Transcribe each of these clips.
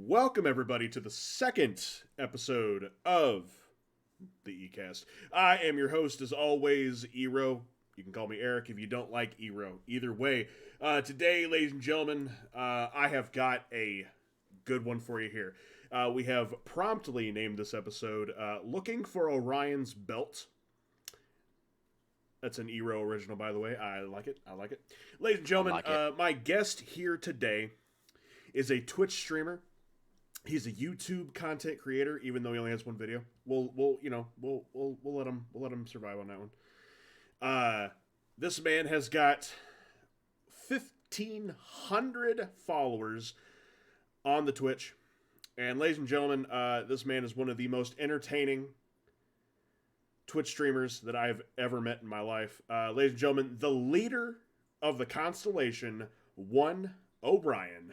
welcome everybody to the second episode of the eCast. I am your host, as always, EROE. You can call me Eric if you don't like EROE. Either way, today, ladies and gentlemen, I have got a good one for you here. We have promptly named this episode Looking for Orion's Belt. That's an EROE original, by the way. I like it. Ladies and gentlemen, my guest here today is a Twitch streamer. He's a YouTube content creator, even though he only has one video. We'll let him survive on that one. This man has got 1,500 followers on the Twitch, and ladies and gentlemen, this man is one of the most entertaining Twitch streamers that I've ever met in my life. Ladies and gentlemen, the leader of the constellation, OneOrionBattery.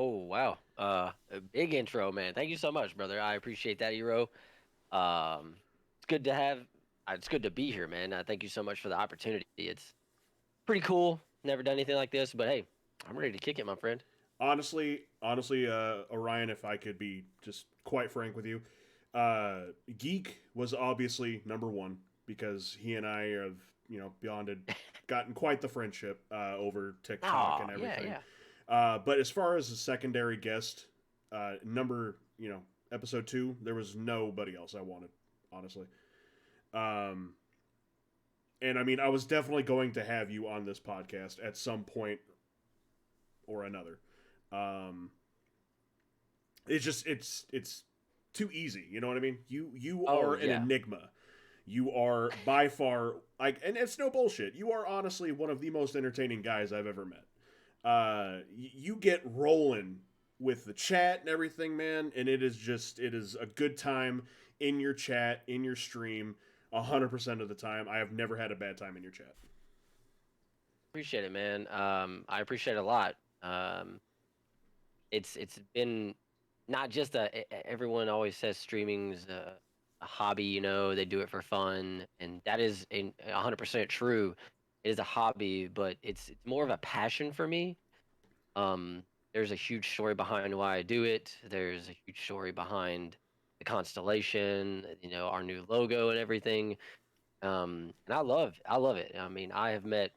Oh, wow. A big intro, man. Thank you so much, brother. I appreciate that, EROE. It's good to be here, man. Thank you so much for the opportunity. It's pretty cool. Never done anything like this, but hey, I'm ready to kick it, my friend. Honestly, Orion, if I could be just quite frank with you, Geek was obviously number one because he and I have, bonded, gotten quite the friendship over TikTok and everything. Yeah. But as far as a secondary guest, episode 2, there was nobody else I wanted, honestly. And I mean, I was definitely going to have you on this podcast at some point or another. It's too easy. You know what I mean? You are an enigma. You are by far and it's no bullshit. You are honestly one of the most entertaining guys I've ever met. You get rolling with the chat and everything, man, and it is a good time in your chat, in your stream, 100% of the time. I have never had a bad time in your chat. Appreciate it, man. I appreciate it a lot. It's been not just everyone always says streaming's a hobby, they do it for fun, and that is 100% true. It is a hobby, but it's more of a passion for me. There's a huge story behind why I do it. There's a huge story behind the constellation, our new logo and everything. And I love it. I mean, I have met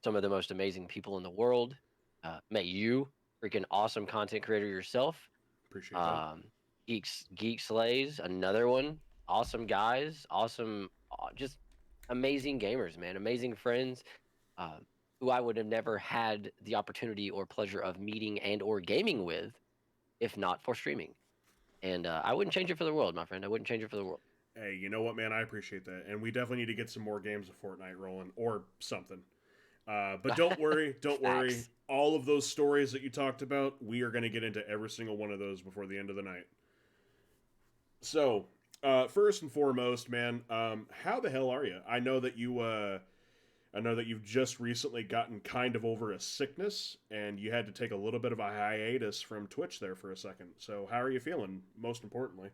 some of the most amazing people in the world. Met you, freaking awesome content creator yourself. Appreciate that. Geek Slays, another one. Awesome guys, awesome, just amazing gamers, man. Amazing friends, who I would have never had the opportunity or pleasure of meeting and or gaming with if not for streaming. And I wouldn't change it for the world, my friend. I wouldn't change it for the world. Hey, you know what, man? I appreciate that. And we definitely need to get some more games of Fortnite rolling or something. But don't worry. All of those stories that you talked about, we are going to get into every single one of those before the end of the night. So, first and foremost, man, how the hell are you? I know that you've just recently gotten kind of over a sickness, and you had to take a little bit of a hiatus from Twitch there for a second. So, how are you feeling, most importantly?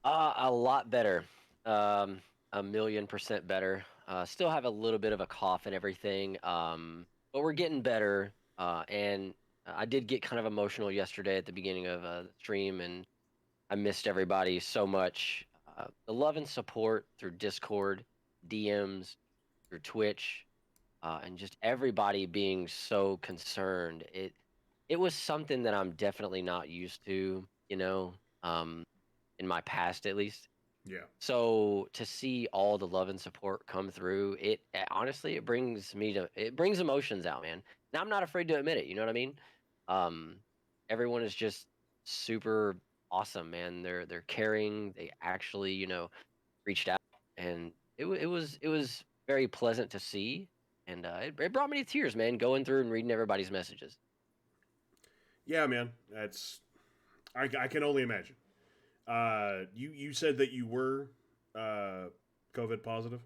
A lot better. 1,000,000% better. Still have a little bit of a cough and everything, but we're getting better. And I did get kind of emotional yesterday at the beginning of the stream, and I missed everybody so much. The love and support through Discord, DMs, through Twitch, and just everybody being so concerned. It was something that I'm definitely not used to, in my past at least. Yeah. So to see all the love and support come through, it honestly it brings emotions out, man. Now I'm not afraid to admit it. You know what I mean? Everyone is just super awesome, man. They're caring. They actually, reached out, and it was very pleasant to see, and it brought me to tears, man. Going through and reading everybody's messages. Yeah, man. I can only imagine. You said that you were COVID positive?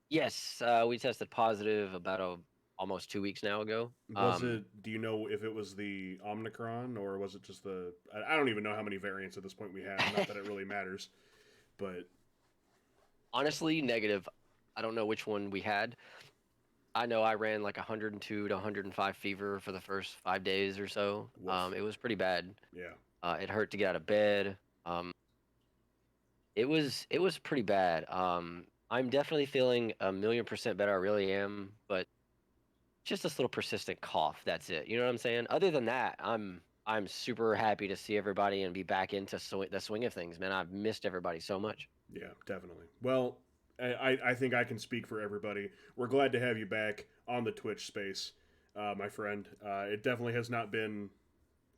Yes, we tested positive about almost 2 weeks now ago. Do you know if it was the Omicron or was it just I don't even know how many variants at this point we have. Not that it really matters, but honestly, negative. I don't know which one we had. I know I ran like 102 to 105 fever for the first 5 days or so. Woof. It was pretty bad. Yeah. It hurt to get out of bed. It was pretty bad. I'm definitely feeling 1,000,000% better. I really am, but just this little persistent cough. That's it. You know what I'm saying? Other than that, I'm super happy to see everybody and be back into the swing of things, man. I've missed everybody so much. Yeah, definitely. Well, I think I can speak for everybody. We're glad to have you back on the Twitch space, my friend. It definitely has not been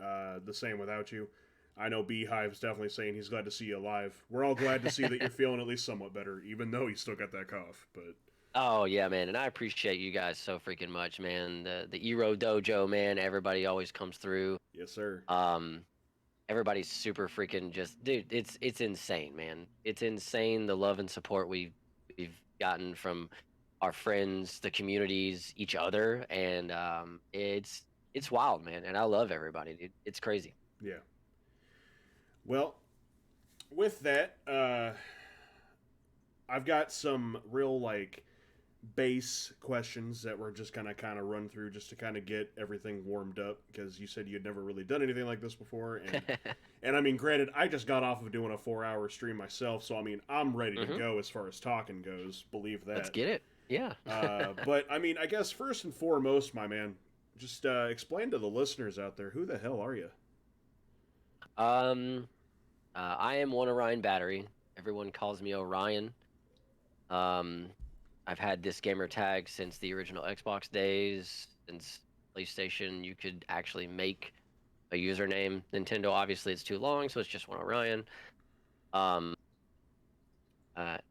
the same without you. I know Beehive's definitely saying he's glad to see you alive. We're all glad to see that you're feeling at least somewhat better, even though you still got that cough. But Oh yeah, man, and I appreciate you guys so freaking much, man. The EROE dojo, man. Everybody always comes through. yes, sir. Um, everybody's super freaking just, dude. It's insane, man. It's insane the love and support we've gotten from our friends, the communities, each other, and it's wild, man. And I love everybody, dude. It's crazy. Yeah. Well, with that, I've got some real like base questions that we're just gonna kind of run through just to kind of get everything warmed up because you said you'd never really done anything like this before, and I mean, granted, I just got off of doing a 4 hour stream myself, so I mean, I'm ready to Hmm. go as far as talking goes. Believe Let's that. get it. Yeah. But I mean, I guess first and foremost, my man, just explain to the listeners out there who the hell are you? um, I am OneOrionBattery. Everyone calls me Orion. Um, I've had this gamer tag since the original Xbox days, since PlayStation. You could actually make a username. Nintendo, obviously, it's too long, so it's just OneOrion. Um,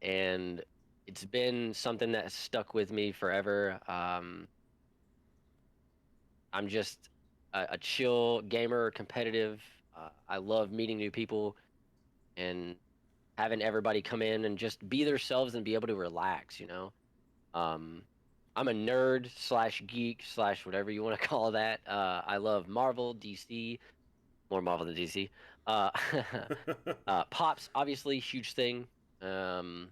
and it's been something that has stuck with me forever. I'm just a chill gamer, competitive. I love meeting new people and having everybody come in and just be themselves and be able to relax, you know? Um, I'm a nerd slash geek slash whatever you want to call that. I love Marvel, DC, more Marvel than DC. Uh, Pops, obviously, huge thing. Um,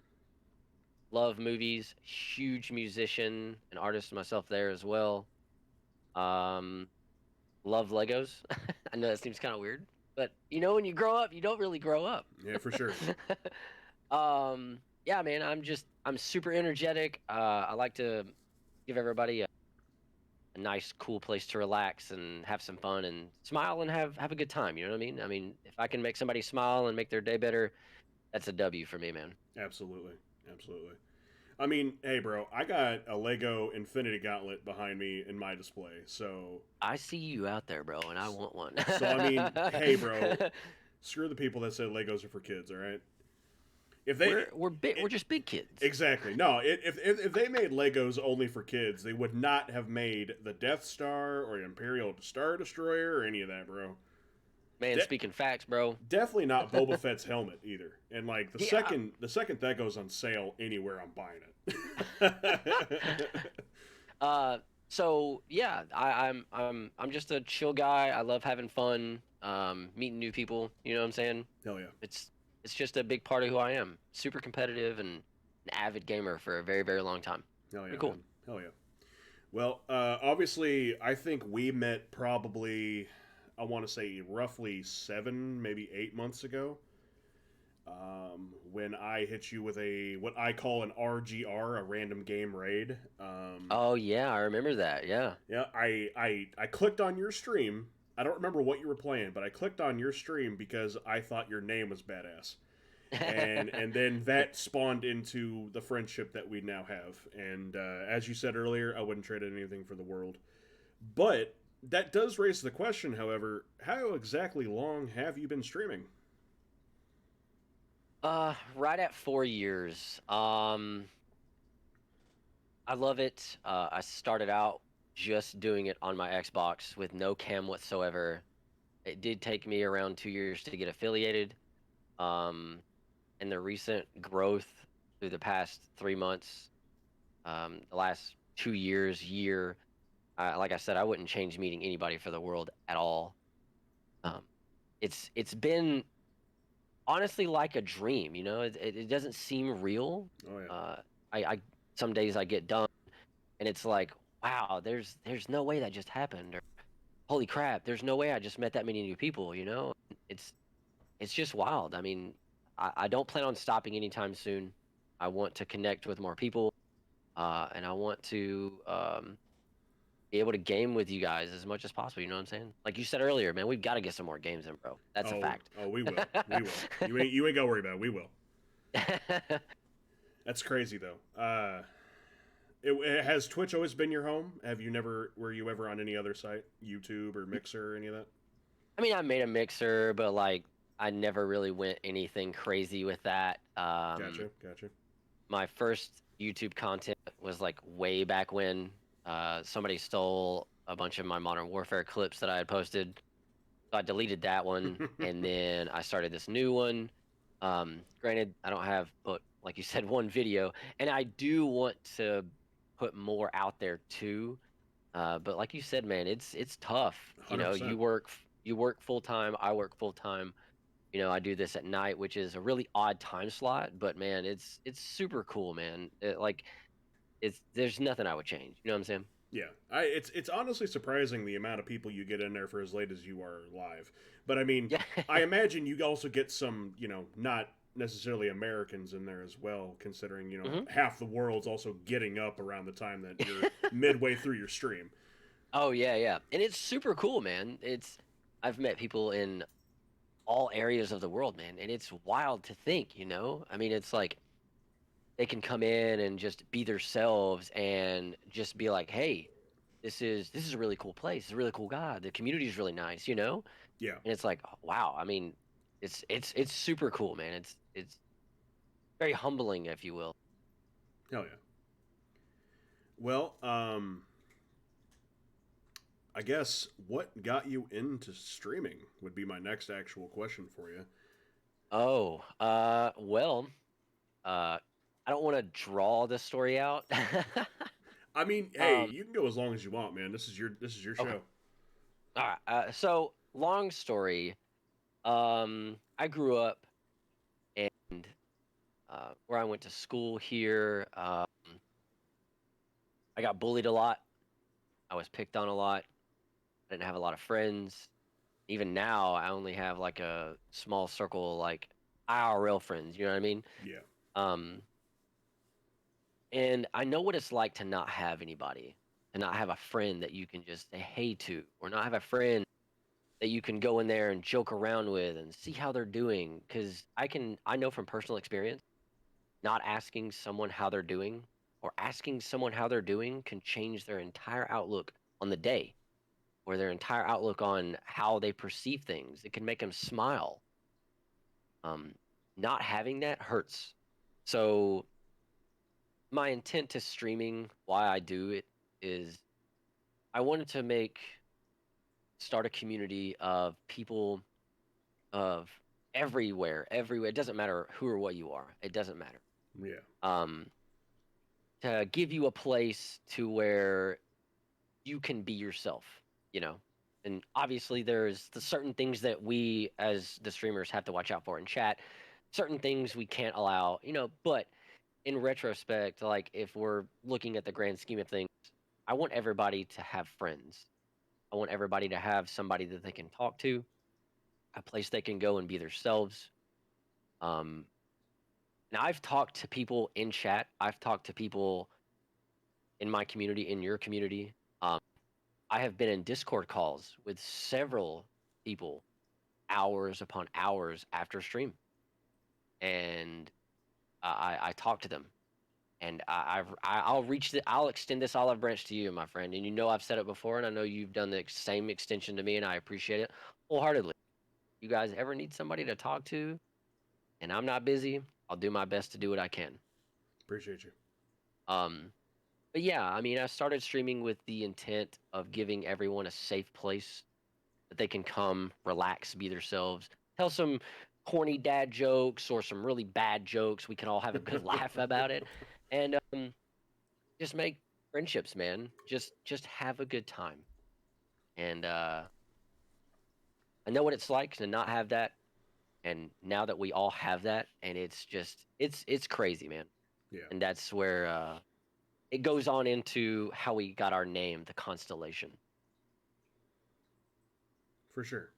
love movies, huge musician and artist myself there as well. Um, love Legos. I know that seems kind of weird, but you know, when you grow up, you don't really grow up. Yeah, for sure. Yeah, man, I'm super energetic. I like to give everybody a nice, cool place to relax and have some fun and smile and have a good time. You know what I mean? I mean, if I can make somebody smile and make their day better, that's a W for me, man. Absolutely, absolutely. I mean, hey, bro, I got a Lego Infinity Gauntlet behind me in my display, I see you out there, bro, and I want one. so I mean, hey, bro, screw the people that said Legos are for kids. All right, if they We're just big kids. exactly no, if they made Legos only for kids, they would not have made the Death Star or the Imperial Star Destroyer or any of that, bro. Man, De- speaking facts, bro. Definitely not Boba Fett's helmet either. And like Yeah. the second that goes on sale anywhere, I'm buying it. Uh, so yeah, I'm just a chill guy. I love having fun, meeting new people. You know what I'm saying? Hell yeah. It's it's just a big part of who I am. Super competitive and an avid gamer for a very, very long time. Hell yeah, Pretty cool. man. Hell yeah. Well, obviously, I think we met probably, I want to say, roughly 7, maybe 8 months ago. When I hit you with a what I call an RGR, a random game raid. Oh yeah, I remember that. Yeah. Yeah, I clicked on your stream. I don't remember what you were playing, but I clicked on your stream because I thought your name was badass. And then that spawned into the friendship that we now have. And as you said earlier, I wouldn't trade anything for the world. But that does raise the question, however, how exactly long have you been streaming? Right at 4 years. I love it. I started out just doing it on my Xbox with no cam whatsoever. It did take me around 2 years to get affiliated. Um, and the recent growth through the past 3 months, the last 2 years, like I said, I wouldn't change meeting anybody for the world at all. Um, it's been honestly like a dream, you know. It doesn't seem real. Oh yeah. I some days I get done and it's like, wow, there's no way that just happened, or holy crap, there's no way I just met that many new people, you know? It's it's just wild. I mean, I don't plan on stopping anytime soon. I want to connect with more people, and I want to be able to game with you guys as much as possible. You know what I'm saying? Like you said earlier, man, we've got to get some more games in, bro. That's a Oh, fact. oh, we will. We will. You ain't gotta worry about it. We will. That's crazy though. Has Twitch always been your home? Were you ever on any other site, YouTube or Mixer or any of that? I mean, I made a mixer, but like I never really went anything crazy with that. Gotcha, gotcha. My first YouTube content was like way back when. Somebody stole a bunch of my Modern Warfare clips that I had posted. So I deleted that one, and then I started this new one. Granted, I don't have, but like you said, one video, and I do want to put more out there too. But like you said, man, it's tough. You Hundred know, percent. you work full time. I work full time. You know, I do this at night, which is a really odd time slot. But man, it's super cool, man. Like it's there's nothing I would change. You know what I'm saying? Yeah, it's honestly surprising the amount of people you get in there for as late as you are live. But I mean, Yeah. I imagine you also get some, not necessarily Americans in there as well, considering hmm half the world's also getting up around the time that you're midway through your stream. Oh yeah, yeah. And it's super cool, man. It's I've met people in all areas of the world, man, and it's wild to think, you know? I mean, it's like they can come in and just be themselves and just be like, "Hey, this is a really cool place. It's a really cool guy. The community is really nice, you know?" Yeah, And it's like, oh, wow. I mean, it's super cool, man. It's very humbling, if you will. hell yeah. Well, I guess what got you into streaming would be my next actual question for you. Oh, well, uh, I don't want to draw the story out. I mean, hey, um, you can go as long as you want, man. This is your okay. show. All right. So long story. I grew up and where I went to school here. I got bullied a lot. I was picked on a lot. I didn't have a lot of friends. Even now, I only have like a small circle, like IRL friends. You know what I mean? Yeah, Um, and I know what it's like to not have anybody, to not have a friend that you can just say hey to, or not have a friend that you can go in there and joke around with and see how they're doing. Because I know from personal experience, not asking someone how they're doing or asking someone how they're doing can change their entire outlook on the day or their entire outlook on how they perceive things. It can make them smile. Um, Not having that hurts. So my intent to streaming, why I do it, is I wanted to start a community of people of everywhere. It doesn't matter who or what you are. It doesn't matter. yeah, Um, to give you a place to where you can be yourself, you know. And obviously there's the certain things that we as the streamers have to watch out for in chat, certain things we can't allow, you know, but in retrospect, like if we're looking at the grand scheme of things, I want everybody to have friends. I want everybody to have somebody that they can talk to, a place they can go and be themselves. Um, Now I've talked to people in chat. I've talked to people in my community, in your community. Um, I have been in Discord calls with several people hours upon hours after stream, and I talk to them, and I'll I'll extend this olive branch to you, my friend. And you know I've said it before, and I know you've done the same extension to me, and I appreciate it wholeheartedly. You guys ever need somebody to talk to, and I'm not busy, I'll do my best to do what I can. appreciate you. Um, but yeah, I mean, I started streaming with the intent of giving everyone a safe place that they can come, relax, be themselves, tell some corny dad jokes or some really bad jokes. We can all have a good laugh about it, and just make friendships, man. Just have a good time. And I know what it's like to not have that, and now that we all have that, and it's just it's crazy, man. Yeah, And that's where it goes on into how we got our name, the constellation. For sure.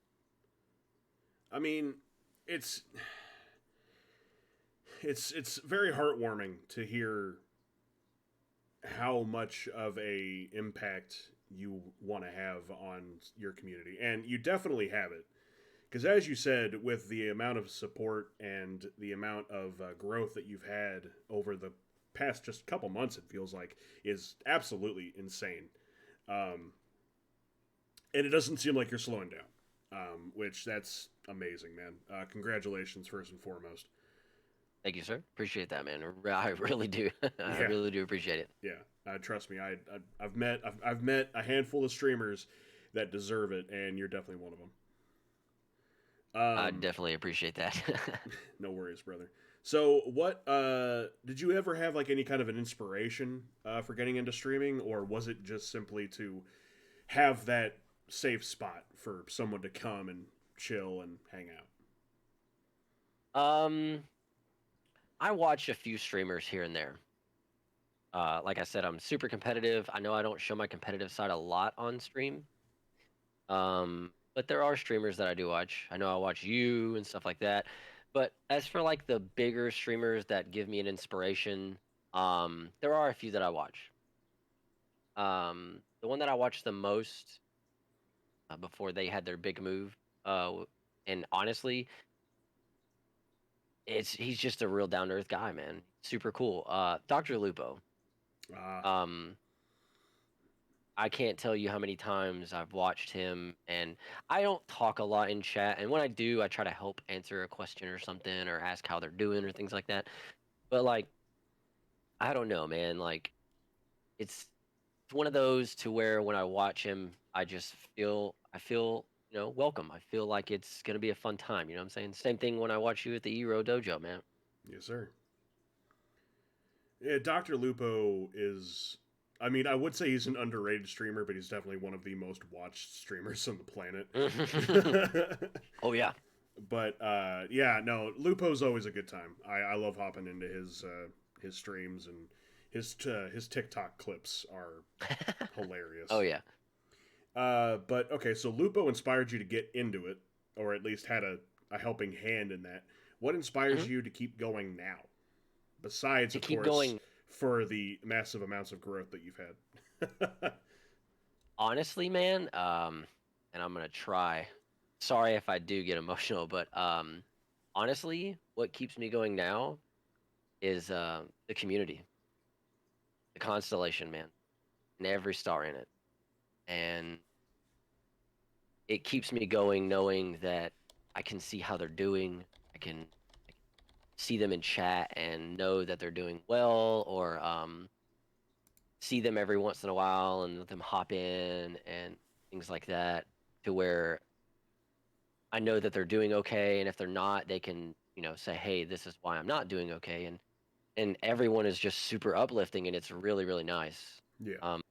I mean, it's it's very heartwarming to hear how much of a impact you want to have on your community, and you definitely have it. Because as you said, with the amount of support and the amount of growth that you've had over the past just couple months, it feels like is absolutely insane. Um, and it doesn't seem like you're slowing down, which that's amazing, man. Congratulations, first and foremost. Thank you, sir. Appreciate that, man. I really do. I Yeah, really do appreciate it. yeah. Trust me, I've met a handful of streamers that deserve it, and you're definitely one of them. I definitely appreciate that. No worries, brother. So, what did you ever have like any kind of an inspiration for getting into streaming, or was it just simply to have that safe spot for someone to come and chill and hang um, I watch a few streamers here and there. Like I said, I'm super competitive. I know I don't show my competitive side a lot on stream. But there are streamers that I do watch. I know I watch you and stuff like that. But as for like the bigger streamers that give me an inspiration, there are a few that I watch. The one that I watched the most before they had their big move, and honestly, he's just a real down to earth guy, man. Super cool. Dr. Lupo. out? Ah, Um, I can't tell you how many times I've watched him, and I don't talk a lot in chat. And when I do, I try to help answer a question or something, or ask how they're doing, or things like that. But like, I don't know, man. Like, it's one of those to where when I watch him, I feel, welcome. I feel like it's gonna be a fun time. You know what I'm saying? Same thing when I watch you at the EROE dojo, man. yes, sir. Yeah, Doctor Lupo is. I mean, I would say he's an underrated streamer, but he's definitely one of the most watched streamers on the planet. Oh yeah. But yeah, no, Lupo's always a good time. I love hopping into his streams, and his TikTok clips are Oh hilarious. yeah. But okay, so Lupo inspired you to get into it, or at least had a helping hand in that. What inspires Hmm. you to keep going now? Besides, To of keep course, going, for the massive amounts of growth that you've had. honestly, man. And I'm gonna try. Sorry if I do get emotional, but honestly, what keeps me going now is the community, the constellation, man, and every star in it, and it keeps me going knowing that I can see how they're doing. I can see them in chat and know that they're doing well, or see them every once in a while and let them hop in and things like that, to where I know that they're doing okay, and if they're not, they can, say, "Hey, this is why I'm not doing okay," and everyone is just super uplifting, and it's really, really nice. Yeah, Um,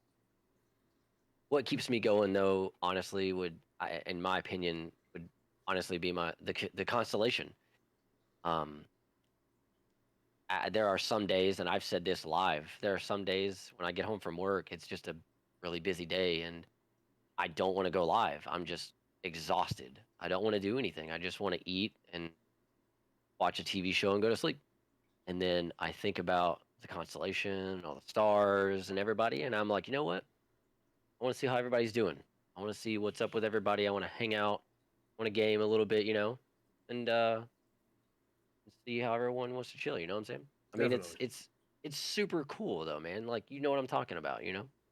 what keeps me going, though, honestly, in my opinion, would honestly be the constellation. Um, there are some days, and I've said this live. There are some days when I get home from work, it's just a really busy day, and I don't want to go live. I'm just exhausted. I don't want to do anything. I just want to eat and watch a TV show and go to sleep. And then I think about the constellation, all the stars, and everybody, and I'm like, you know what? I want to see how everybody's doing. I want to see what's up with everybody. I want to hang out, want to game a little bit, and see how everyone wants to chill. You know what I'm saying? I mean, definitely. it's super cool though, man. Like you know what I'm talking about,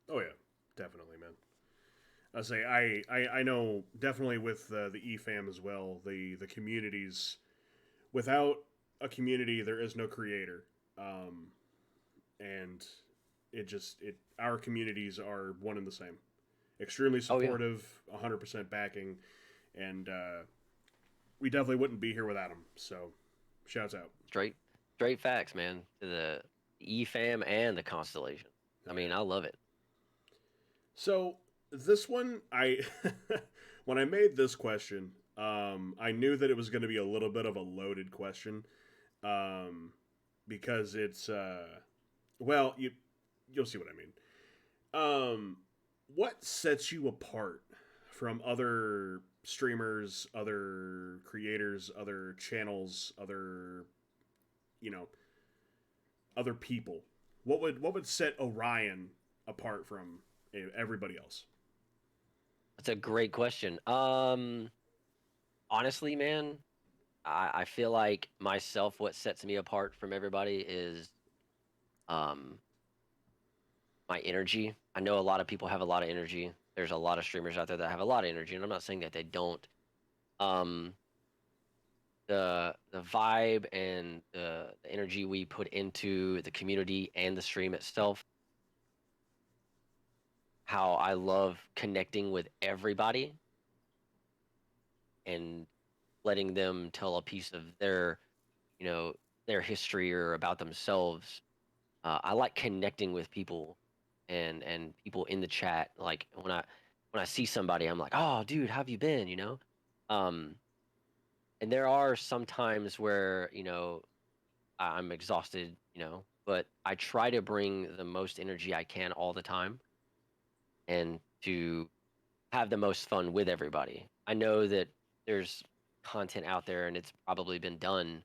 Oh yeah, definitely, man. I say I know definitely with the EFAM as well. The communities, without a community, there is no creator. And it our communities are one and the same. Extremely Oh yeah, supportive, 100% backing, and we definitely wouldn't be here without them. So, shouts out. straight straight facts, man. To the EFAM and the constellation. Oh I mean, yeah. I love it. So this one, I when I made this question, I knew that it was going to be a little bit of a loaded question, um, because it's well, you'll see what I mean. What sets you apart from other streamers, other creators, other channels, other, you know, other people? What would set Orion apart from everybody else? That's a great question. Honestly, man, I feel like myself, what sets me apart from everybody is um my energy. I know a lot of people have a lot of energy. There's a lot of streamers out there that have a lot of energy, and I'm not saying that they don't. Um, the vibe and the energy we put into the community and the stream itself, how I love connecting with everybody and letting them tell a piece of their, you know, their history or about themselves. I like connecting with people and people in the chat. Like when I see somebody, I'm like, oh, dude, how have you been? Um, and there are some times where I'm exhausted, but I try to bring the most energy I can all the time and to have the most fun with everybody. I know that there's content out there and it's probably been done,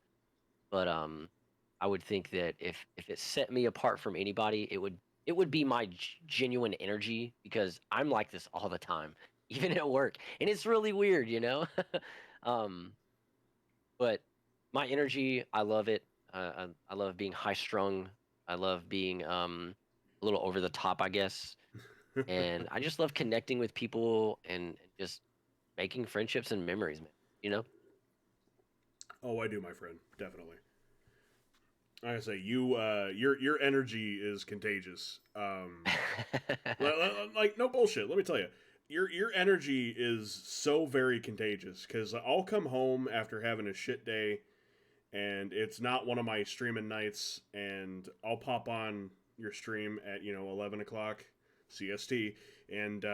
but I would think that if it set me apart from anybody, it would be my genuine energy because I'm like this all the time, even at work, and it's really weird. um, but my energy, I love it. I love being high strung. I love being a little over the top, I guess, and I just love connecting with people and just making friendships and memories, man. You know. Oh, I do, my friend. Definitely. Like I say, your energy is contagious. Like no bullshit. Let me tell you, your energy is so very contagious. Because I'll come home after having a shit day, and it's not one of my streaming nights, and I'll pop on your stream at 11 o'clock CST, and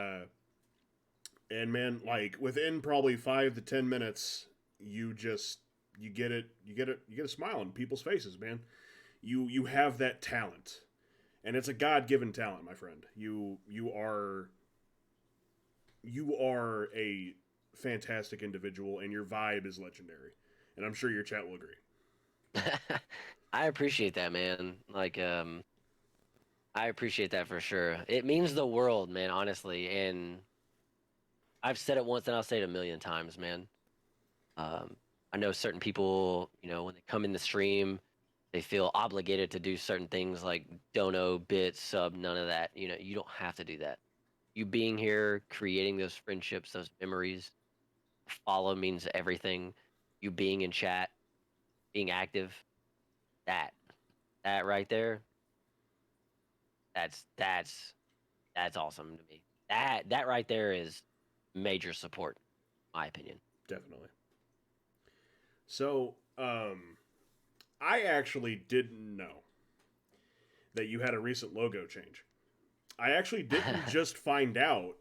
man, like within probably 5 to 10 minutes, you get a smile on people's faces, man. You have that talent, and it's a God-given talent, my friend. You are a fantastic individual, and your vibe is legendary, and I'm sure your chat will agree. I appreciate that, man. Like, I appreciate that for sure. It means the world, man, honestly. And I've said it once and I'll say it a million times, man. Um, I know certain people, when they come in the stream, they feel obligated to do certain things like dono, bit, sub, none of that. You don't have to do that. You being here, creating those friendships, those memories, follow means everything. You being in chat, being active, that, that right there, that's awesome to me. That right there is major support, in my opinion. Definitely. So, I actually didn't know that you had a recent logo change. I actually didn't just find out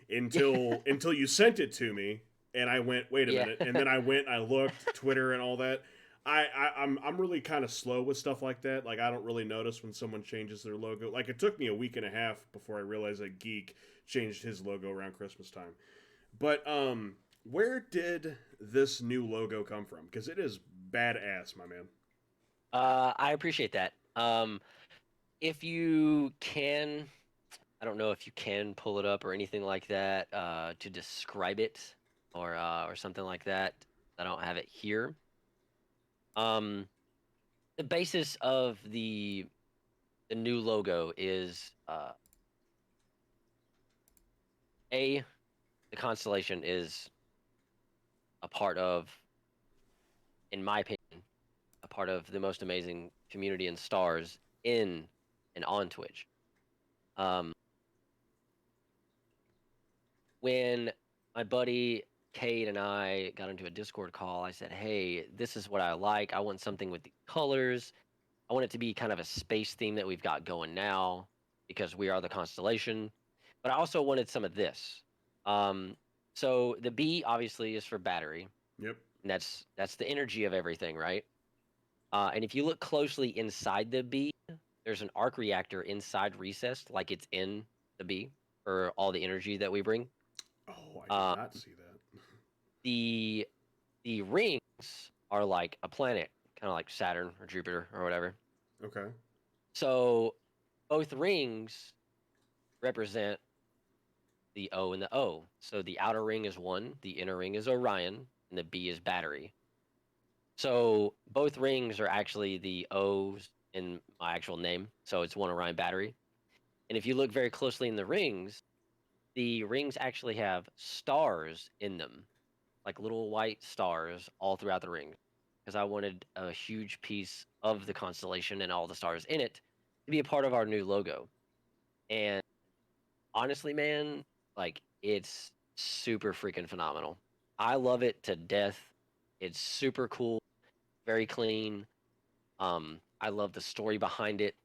until you sent it to me, and I went, wait a Yeah. minute, and then I went, I looked Twitter and all that. I'm really kind of slow with stuff like that. Like I don't really notice when someone changes their logo. Like it took me a week and a half before I realized that Geek changed his logo around Christmas time. But where did this new logo come from? Because it is badass, my man. I appreciate that. If you can, I don't know if you can pull it up or anything like that to describe it or something like that. I don't have it here. Um, the basis of the new logo is a the constellation is a part of, in my opinion, a part of the most amazing community and stars in and on Twitch. Um, when my buddy Cade and I got into a Discord call, I said, "Hey, this is what I like. I want something with the colors. I want it to be kind of a space theme that we've got going now because we are the constellation. But I also wanted some of this. Um, so the B obviously is for battery, Yep. and that's the energy of everything, right? And if you look closely inside the B, there's an arc reactor inside recessed, like it's in the bee for all the energy that we bring. Oh, I did Um, not see that. the the rings are like a planet, kind of like Saturn or Jupiter or whatever. Okay. So both rings represent the O and the O. So the outer ring is 1, the inner ring is Orion, and the B is battery. So both rings are actually the O's in my actual name. So it's 1OrionBattery. And if you look very closely in the rings actually have stars in them, like little white stars all throughout the ring. Because I wanted a huge piece of the constellation and all the stars in it to be a part of our new logo. And honestly, man, like it's super freaking phenomenal. I love it to death. It's super cool, very clean. I love the story behind it.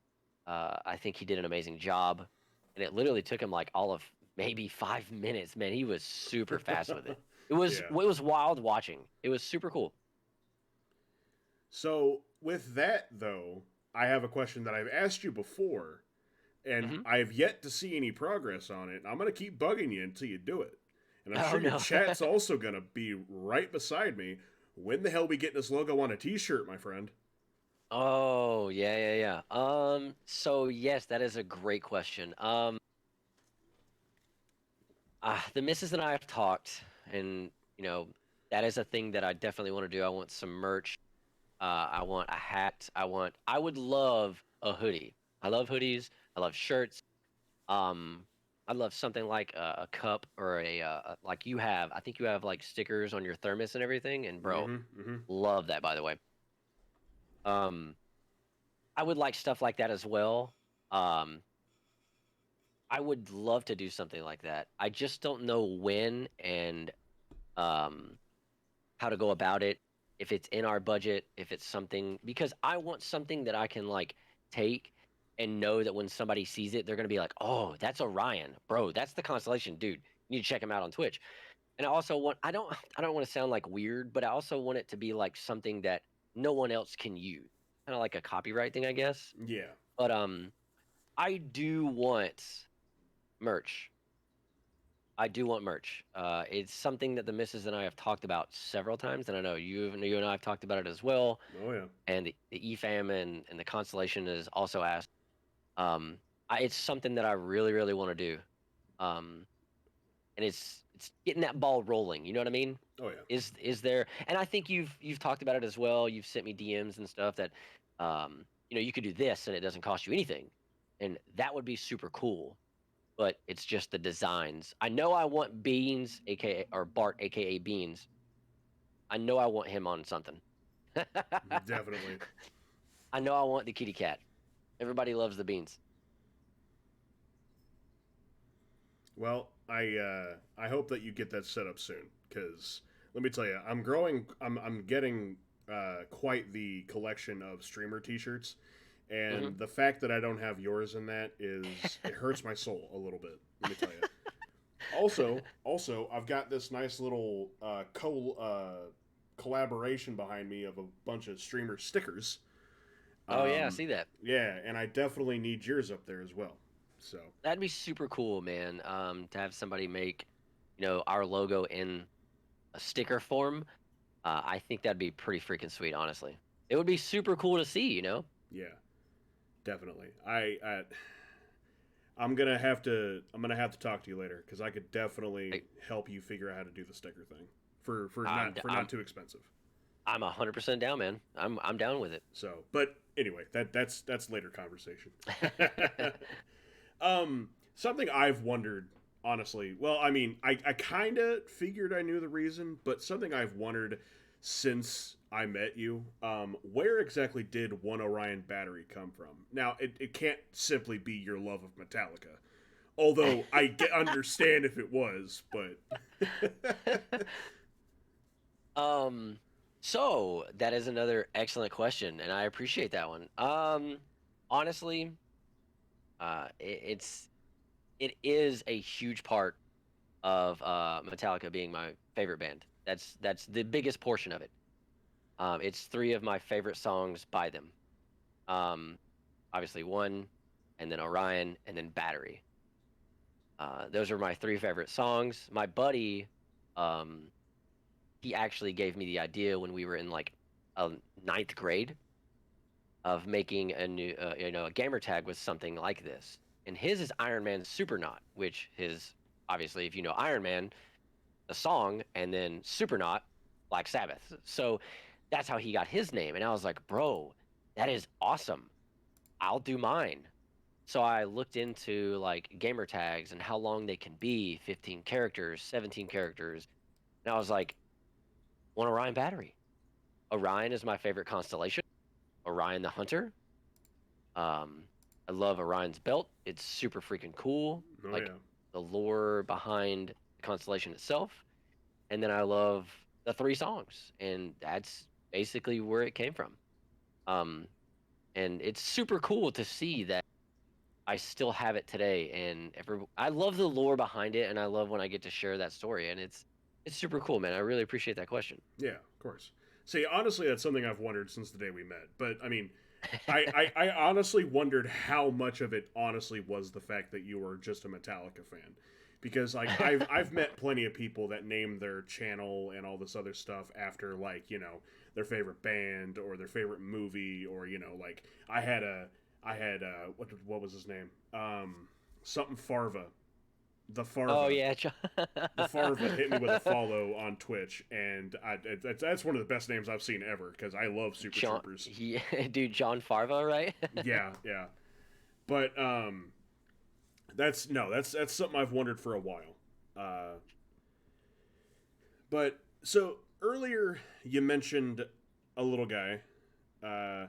I think he did an amazing job, and it literally took him like all of maybe 5 minutes. Man, he was super fast with it. It Yeah. was wild watching. It was super cool. So with that though, I have a question that I've asked you before, and Hmm. I've yet to see any progress on it. I'm gonna keep bugging you until you do it, and I'm Oh sure your no. chat's also gonna be right beside me. When the hell we getting this logo on a T-shirt, my friend? Oh yeah, yeah, yeah. So yes, that is a great question. The missus and I have talked, and that is a thing that I definitely want to do. I want some merch. I want a hat. I would love a hoodie. I love hoodies. I love shirts. Um, I love something like a cup or like you have. I think you have like stickers on your thermos and everything. And bro, Mm-hmm. Mm-hmm. love that by the way. Um, I would like stuff like that as well. Um, I would love to do something like that. I just don't know when and um how to go about it, if it's in our budget, if it's something, because I want something that I can like take and know that when somebody sees it, they're gonna be like, "Oh, that's Orion, bro. That's the constellation, dude. You need to check him out on Twitch." And I also want, I don't want to sound like weird, but I also want it to be like something that no one else can use, kind of like a copyright thing, I guess. Yeah. But I do want merch. I do want merch. It's something that the missus and I have talked about several times, and I know you and I have talked about it as well. Oh yeah. And the EFAM and the Constellation is also asked. Um, it's something that I really, really want to do. Um, and it's getting that ball rolling. You know what I mean? Oh yeah. Is there? And I think you've talked about it as well. You've sent me DMs and stuff that, you could do this and it doesn't cost you anything, and that would be super cool. But it's just the designs. I know I want Beans, aka or Bart, aka Beans. I know I want him on something. Definitely. I know I want the kitty cat. Everybody loves the beans. Well, I hope that you get that set up soon, because let me tell you, I'm getting quite the collection of streamer T-shirts, Hmm. and the fact that I don't have yours in that is it hurts my soul a little bit. Let me tell you. Also, I've got this nice little collaboration behind me of a bunch of streamer stickers. Oh yeah, I see that. Yeah, and I definitely need yours up there as well. So That'd be super cool, man. To have somebody make, our logo in a sticker form. I think that'd be pretty freaking sweet, honestly. It would be super cool to see. yeah, definitely. I'm gonna have to talk to you later because I could definitely Like, help you figure out how to do the sticker thing for I'm not d- for I'm not too expensive. I'm 100% down, man. I'm down with it. So, but anyway, that's later conversation. Something I've wondered honestly. Well, I mean, I kind of figured I knew the reason, but something I've wondered since I met you, where exactly did One Orion Battery come from? Now, it can't simply be your love of Metallica, although understand if it was, but um, so that is another excellent question, and I appreciate that one. Honestly, it is a huge part of Metallica being my favorite band. That's the biggest portion of it. It's three of my favorite songs by them. Um, obviously One, and then Orion, and then Battery. Those are my 3 favorite songs. My buddy, um, he actually gave me the idea when we were in like ninth grade of making a new, a gamer tag with something like this. And his is Iron Man Supernaut, which his, obviously, if you know Iron Man, the song, and then Supernaut, Black Sabbath. So that's how he got his name. And I was like, bro, that is awesome. I'll do mine. So I looked into like gamer tags and how long they can be, 15 characters, 17 characters. And I was like, one Orion battery. Orion is my favorite constellation. Orion the Hunter. Um, I love Orion's belt. It's super freaking cool. Oh Like yeah. the lore behind the constellation itself. And then I love the 3 songs. And that's basically where it came from. Um, and it's super cool to see that I still have it today, and I love the lore behind it, and I love when I get to share that story, and it's super cool, man. I really appreciate that question. Yeah, of course. See, honestly, that's something I've wondered since the day we met. But I mean, I honestly wondered how much of it honestly was the fact that you were just a Metallica fan, because like I've met plenty of people that name their channel and all this other stuff after like their favorite band or their favorite movie or like I had what was his name something Farva. The Oh Farva yeah, the Farva hit me with a follow on Twitch, and that's one of the best names I've seen ever because I love Super John, Troopers. dude, John Farva, right? Yeah, yeah. But that's something I've wondered for a while. Uh, but so earlier you mentioned a little guy. Uh,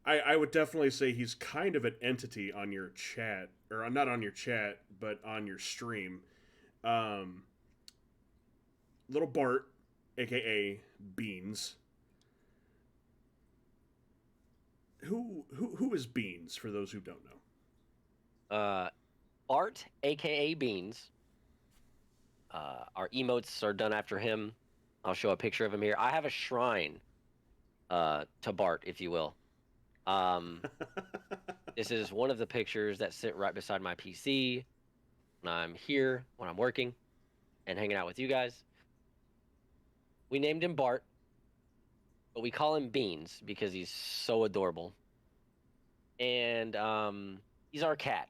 I would definitely say he's kind of an entity on your chat, or not on your chat, but on your stream. Um, little Bart, aka Beans. Who is Beans for those who don't know? Art, aka Beans. Our emotes are done after him. I'll show a picture of him here. I have a shrine to Bart, if you will. This is one of the pictures that sit right beside my PC when I'm here, when I'm working, and hanging out with you guys. We named him Bart, but we call him Beans because he's so adorable. And he's our cat.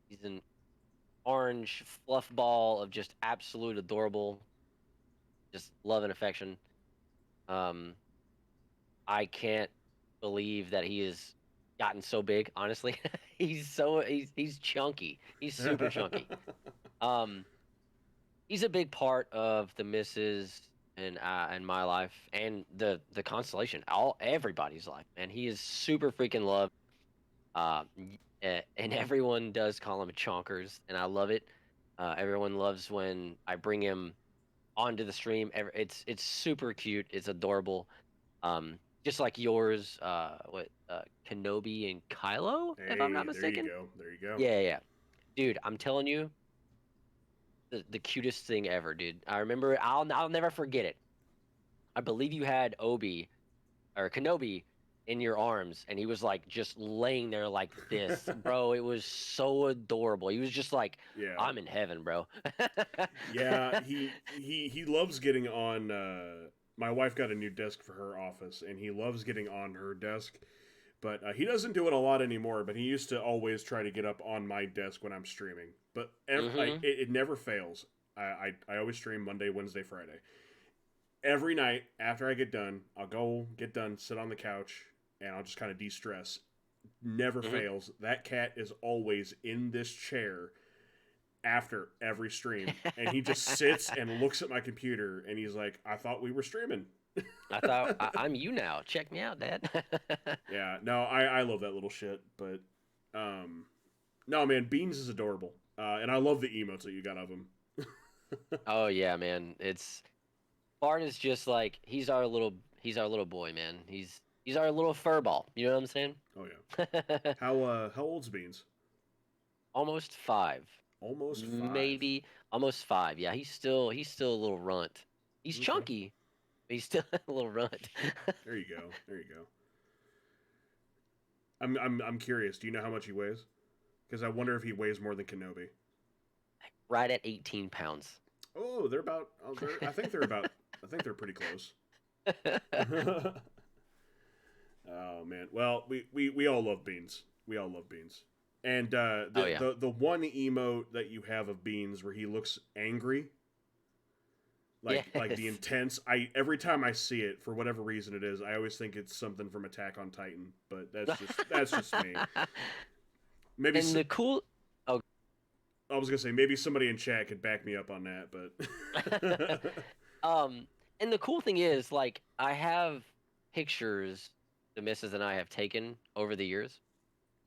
He's an orange fluff ball of just absolute adorable, just love and affection. Um, I can't believe that he has gotten so big. Honestly, he's chunky. He's super chunky. Um, he's a big part of the misses and my life and the constellation, everybody's life. And he is super freaking loved. And everyone does call him Chonkers, and I love it. Everyone loves when I bring him onto the stream. It's super cute. It's adorable. Just like yours, Kenobi and Kylo, if I'm Hey, not there you mistaken. go. There you go. Yeah, yeah, dude. I'm telling you, the cutest thing ever, dude. I remember. I'll never forget it. I believe you had Obi or Kenobi in your arms, and he was like just laying there like this, bro. It was so adorable. He was just like, Yeah. I'm in heaven, bro. Yeah, he loves getting on my wife got a new desk for her office and he loves getting on her desk. But he doesn't do it a lot anymore, but he used to always try to get up on my desk when I'm streaming. But Hmm. it never fails. I always stream Monday, Wednesday, Friday. Every night after I get done, I'll go get done, sit on the couch, and I'll just kind of de-stress. Never Hmm. fails. That cat is always in this chair after every stream, and he just sits and looks at my computer, and he's like, "I thought we were streaming." I thought I'm you now. Check me out, Dad. Yeah, no, I love that little shit, but no, man, Beans is adorable, and I love the emotes that you got of him. Oh yeah, man. It's Bart is just like he's our little boy, man. He's our little furball. You know what I'm saying? Oh yeah, how old's Beans? Almost 5. Almost 5. Maybe almost 5. Yeah, he's still a little runt. He's Okay, chunky, but he's still a little runt. there you go, there you go. I'm curious. Do you know how much he weighs? Because I wonder if he weighs more than Kenobi. Right at 18 pounds. Oh, they're about. Oh, I think they're about. I think they're pretty close. Oh man. Well, we all love Beans. We all love Beans. And Oh yeah. the one emote that you have of Beans where he looks angry, like the Yes. intense. I every time I see it, for whatever reason it is, I always think it's something from Attack on Titan. But that's just me. Maybe And the cool. Oh. I was gonna say maybe somebody in chat could back me up on that, but um. And the cool thing is, like, I have pictures the missus and I have taken over the years,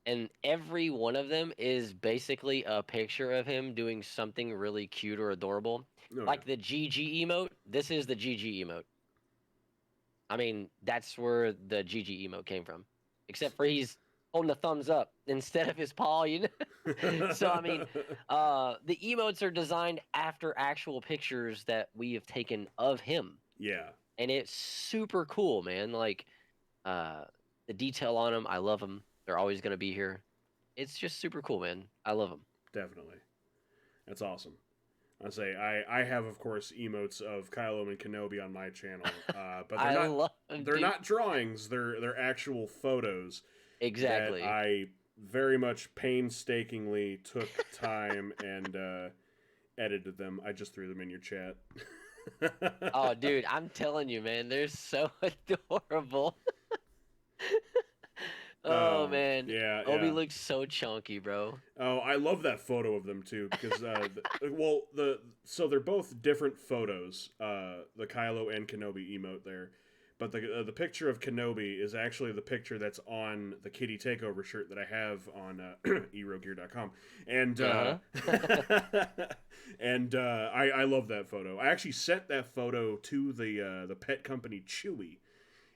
and every one of them is basically a picture of him doing something really cute or adorable. oh Like the GG emote. This is the GG emote. I mean, that's where the GG emote came from. Except for he's holding a thumbs up instead of his paw, you know? yeah. So I mean, the emotes are designed after actual pictures that we have taken of him. Yeah, And it's super cool, man. Like, uh the detail on them, I love them. They're always going to be here. It's just super cool, man. I love them. definitely. That's awesome. I say I have of course emotes of Kylo and Kenobi on my channel, but I love them, they're dude. not drawings. They're actual photos that Exactly. I very much painstakingly took time and edited them. I just threw them in your chat. Oh, dude, I'm telling you, man, they're so adorable. Oh man, Yeah, Obi yeah. looks so chunky, bro. Oh, I love that photo of them too because well so they're both different photos. The Kylo and Kenobi emote there, but the picture of Kenobi is actually the picture that's on the Kitty Takeover shirt that I have on erogear.com, and Uh huh. and I love that photo. I actually sent that photo to the pet company Chewy,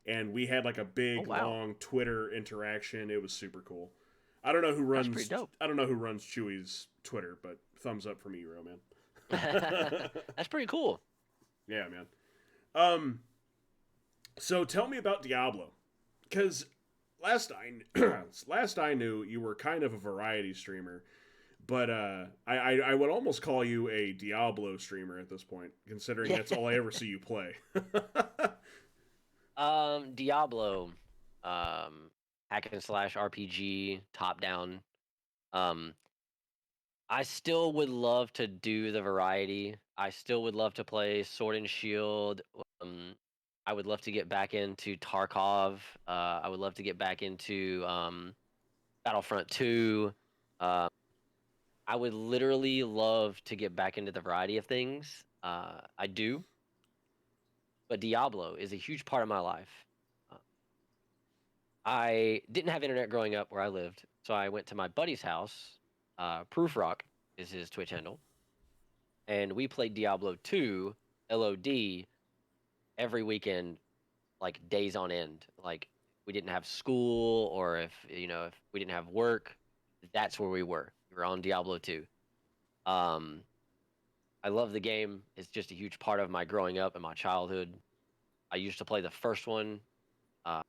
and we had like a Oh big wow, long Twitter interaction. It was super cool. I don't know who that's pretty runs. dope. I don't know who runs Chewy's Twitter, but thumbs up from Eero, man. That's pretty cool. Yeah, man. Um, so tell me about Diablo, because last I knew, you were kind of a variety streamer, but I would almost call you a Diablo streamer at this point, considering Yeah. that's all I ever see you play. Diablo, hack and slash RPG, top down. Um, I still would love to do the variety. I still would love to play Sword and Shield. Um, I would love to get back into Tarkov. I would love to get back into Battlefront 2. Uh, I would literally love to get back into the variety of things. I do, but Diablo is a huge part of my life. Uh, I didn't have internet growing up where I lived, so I went to my buddy's house. Proof Rock is his Twitch handle, and we played Diablo 2 LOD every weekend, like days on end. Like we didn't have school, or if we didn't have work, that's where we were. We were on Diablo 2. Um, I love the game. It's just a huge part of my growing up and my childhood. I used to play the first one. Uh,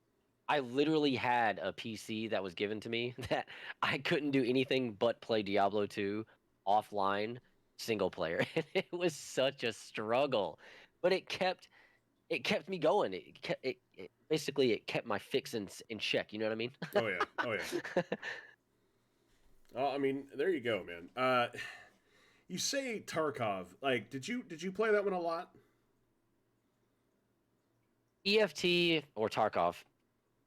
I literally had a PC that was given to me that I couldn't do anything but play Diablo 2 offline single player. And it was such a struggle. But it kept me going. It basically it kept my fix in check, you know what I mean? Oh yeah, oh yeah. Well, I mean, there you go, man. You say Tarkov. Like, did you play that one a lot? EFT or Tarkov.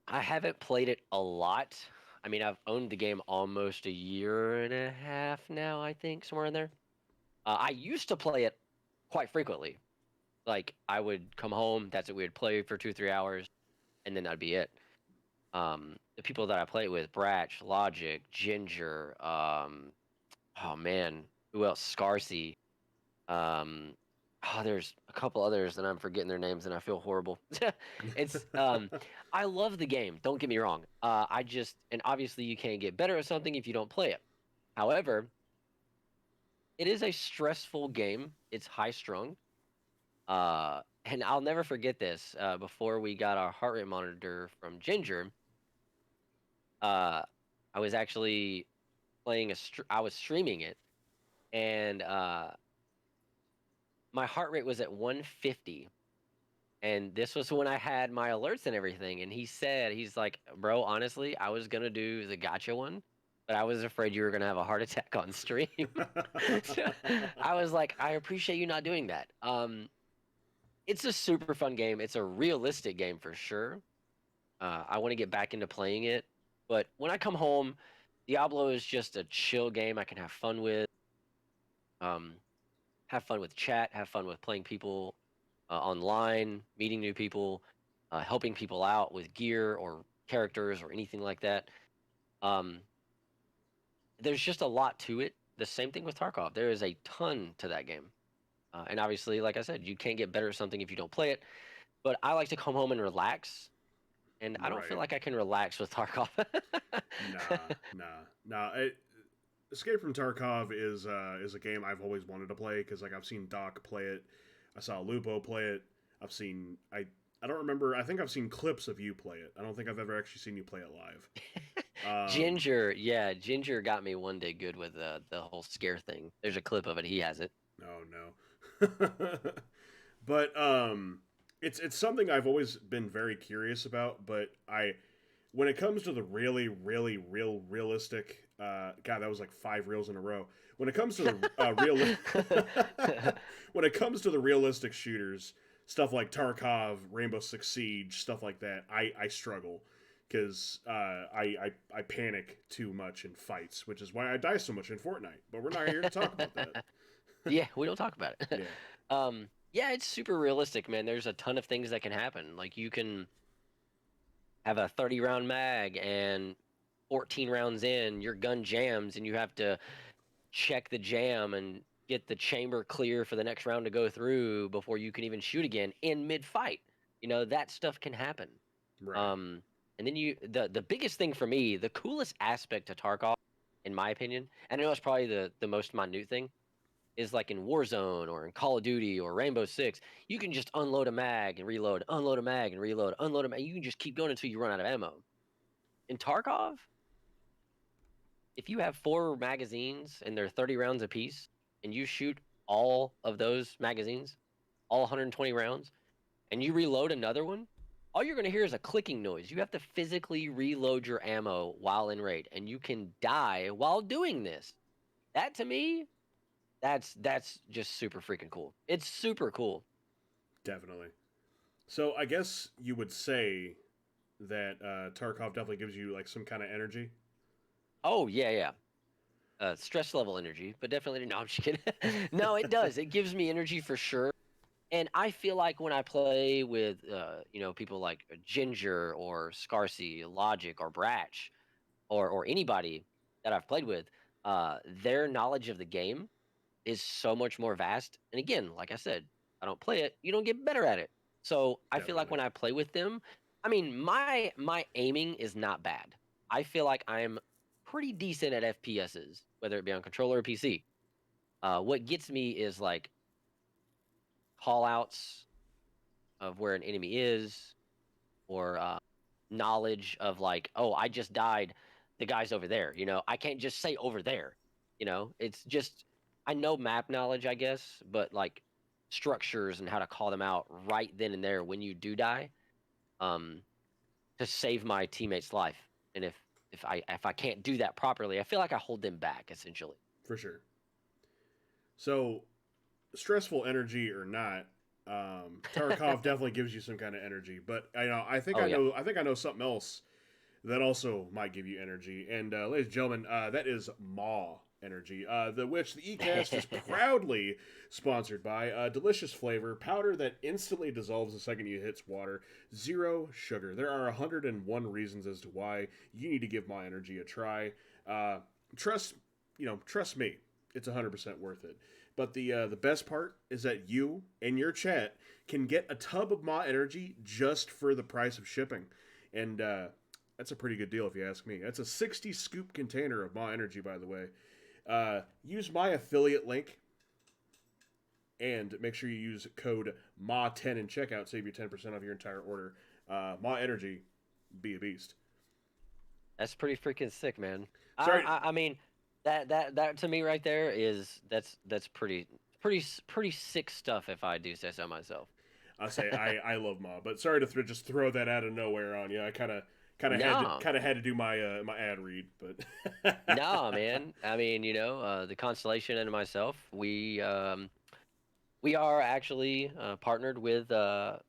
I haven't played it a lot. I mean, I've owned the game almost a year and a half now, I think, somewhere in there. I used to play it quite frequently. Like, I would come home, that's what we would play for 2, 3 hours, and then that'd be it. The people that I play with, Bratch, Logic, Ginger, oh man, who else? Scarsy. Um, there's a couple others that I'm forgetting their names, and I feel horrible. It's I love the game. Don't get me wrong. And obviously you can't get better at something if you don't play it. However, it is a stressful game. It's high strung. And I'll never forget this. Before we got our heart rate monitor from Ginger, uh, I was actually playing I was streaming it, and my heart rate was at 150. And this was when I had my alerts and everything. And he's like, bro, honestly, I was gonna do the gotcha one, but I was afraid you were gonna have a heart attack on stream. So I was like, I appreciate you not doing that. It's a super fun game. It's a realistic game for sure. I want to get back into playing it, but when I come home, Diablo is just a chill game I can have fun with. Um, have fun with chat, have fun with playing people online, meeting new people, helping people out with gear or characters or anything like that. Um, there's just a lot to it. The same thing with Tarkov. There is a ton to that game. And obviously, like I said, you can't get better at something if you don't play it. But I like to come home and relax, and I don't feel Right. like I can relax with Tarkov. Nah. Escape from Tarkov is a game I've always wanted to play because like I've seen Doc play it, I saw Lupo play it. I've seen I don't remember. I think I've seen clips of you play it. I don't think I've ever actually seen you play it live. Ginger, yeah, Ginger got me one day good with the whole scare thing. There's a clip of it. He has it. Oh no. But it's something I've always been very curious about. But when it comes to the really realistic, God, that was like 5 reels in a row. When it comes to the when it comes to the realistic shooters, stuff like Tarkov, Rainbow Six Siege, stuff like that, I struggle because I panic too much in fights, which is why I die so much in Fortnite. But we're not here to talk about that. Yeah, we don't talk about it. Yeah. Yeah, it's super realistic, man. There's a ton of things that can happen. Like you can have a 30 round mag and 14 rounds in, your gun jams and you have to check the jam and get the chamber clear for the next round to go through before you can even shoot again in mid fight. That stuff can happen. Right. Um, and then the biggest thing for me, the coolest aspect to Tarkov, in my opinion, and I know it's probably the most minute thing, is like in Warzone or in Call of Duty or Rainbow Six, you can just unload a mag and reload, unload a mag and reload, unload a mag. You can just keep going until you run out of ammo. In Tarkov, if you have 4 magazines and they're 30 rounds apiece, and you shoot all of those magazines, all 120 rounds, and you reload another one, all you're going to hear is a clicking noise. You have to physically reload your ammo while in raid, and you can die while doing this. That to me, that's just super freaking cool. It's super cool. Definitely. So I guess you would say that Tarkov definitely gives you like some kind of energy. Oh yeah, yeah. Stress level energy, but definitely no. I'm just kidding. No, it does. It gives me energy for sure. And I feel like when I play with, people like Ginger or Scarcy, Logic or Bratch, or anybody that I've played with, their knowledge of the game is so much more vast. And again, like I said, I don't play it. You don't get better at it. So I feel like Definitely. when I play with them, I mean, my aiming is not bad. I feel like I'm pretty decent at FPSs, whether it be on controller or PC. What gets me is like call outs of where an enemy is, or knowledge of like, oh, I just died, the guy's over there. I can't just say over there. It's just I know map knowledge, I guess, but like structures and how to call them out right then and there when you do die, um, to save my teammate's life. And if I can't do that properly, I feel like I hold them back essentially. For sure. So stressful energy or not, Tarkov definitely gives you some kind of energy. But I think Oh yeah. I think I know something else that also might give you energy. And ladies and gentlemen, that is Maw Energy, which the ECast is proudly sponsored by. Delicious flavor, powder that instantly dissolves the second you hit water, zero sugar. There are 101 reasons as to why you need to give Maw Energy a try. Uh, trust, trust me, it's 100% worth it. But the best part is that you and your chat can get a tub of Maw Energy just for the price of shipping, and that's a pretty good deal if you ask me. That's a 60 scoop container of Maw Energy, by the way. Use my affiliate link and make sure you use code MAW10 in checkout. Save you 10% off your entire order. Maw Energy, be a beast. That's pretty freaking sick, man. Sorry. I mean, that to me right there is that's pretty sick stuff if I do say so myself. I say I love Ma, but sorry to just throw that out of nowhere on you. I No, had to do my my ad read, but no, man. I mean, the Constellation and myself, we are actually partnered with an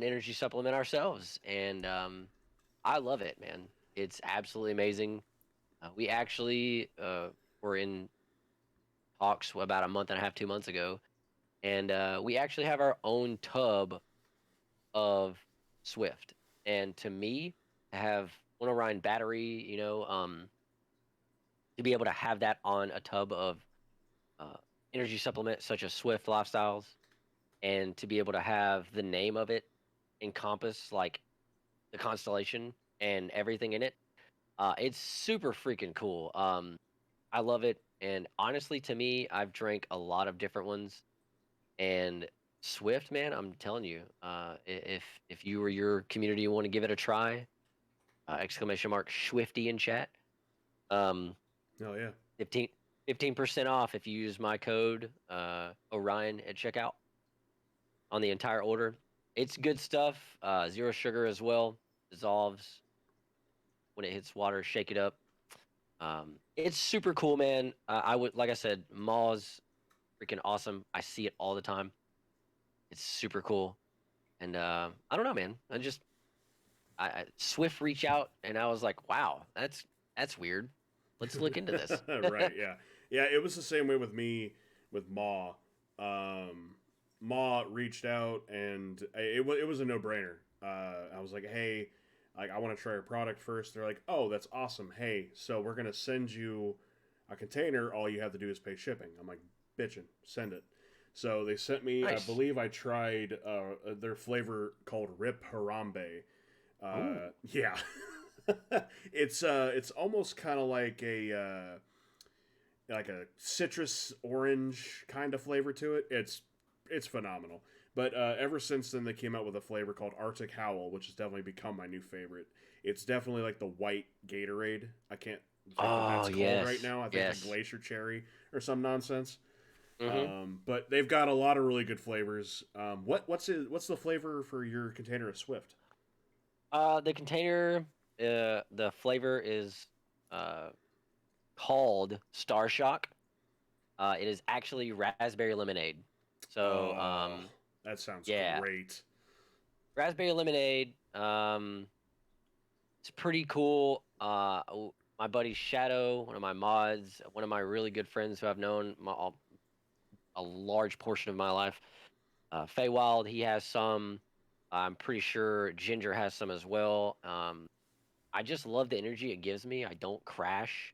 energy supplement ourselves, and I love it, man. It's absolutely amazing. We actually were in talks about a month and a half, 2 months ago, and we actually have our own tub of Swift. And to me, to have one Orion battery, to be able to have that on a tub of uh, energy supplement such as Swift Lifestyles, and to be able to have the name of it encompass like the constellation and everything in it, it's super freaking cool. I love it, and honestly, to me, I've drank a lot of different ones, and Swift, man, I'm telling you, if you or your community want to give it a try, exclamation mark Swifty in chat. Um, oh yeah, 15 15% off if you use my code Orion at checkout on the entire order. It's good stuff. Zero sugar as well. Dissolves when it hits water. Shake it up. It's super cool, man. I would, like I said, Maw's freaking awesome. I see it all the time. It's super cool, and I don't know, man. I Swift reach out, and I was like, wow, that's weird. Let's look into this. right, yeah, yeah. It was the same way with me with Ma. Ma reached out, and it was a no brainer. I was like, hey, like I want to try your product first. They're like, oh, that's awesome. Hey, so we're gonna send you a container. All you have to do is pay shipping. I'm like, bitchin', send it. So they sent me. I Nice. believe I tried their flavor called Rip Harambe. Ooh. Yeah, it's almost kind of like a citrus orange kind of flavor to it. It's phenomenal. But ever since then, they came out with a flavor called Arctic Howl, which has definitely become my new favorite. It's definitely like the white Gatorade. I can't think what Oh that's called right yes, now. I think like yes. Glacier Cherry or some nonsense. Mm-hmm. But they've got a lot of really good flavors. What's the flavor for your container of Swift? The container, the flavor is uh called Star Shock. It is actually raspberry lemonade. So, Oh, that sounds yeah, great. raspberry lemonade. It's pretty cool. My buddy Shadow, one of my mods, one of my really good friends who I've known a large portion of my life. Feywild, he has some. I'm pretty sure Ginger has some as well. I just love the energy it gives me. I don't crash.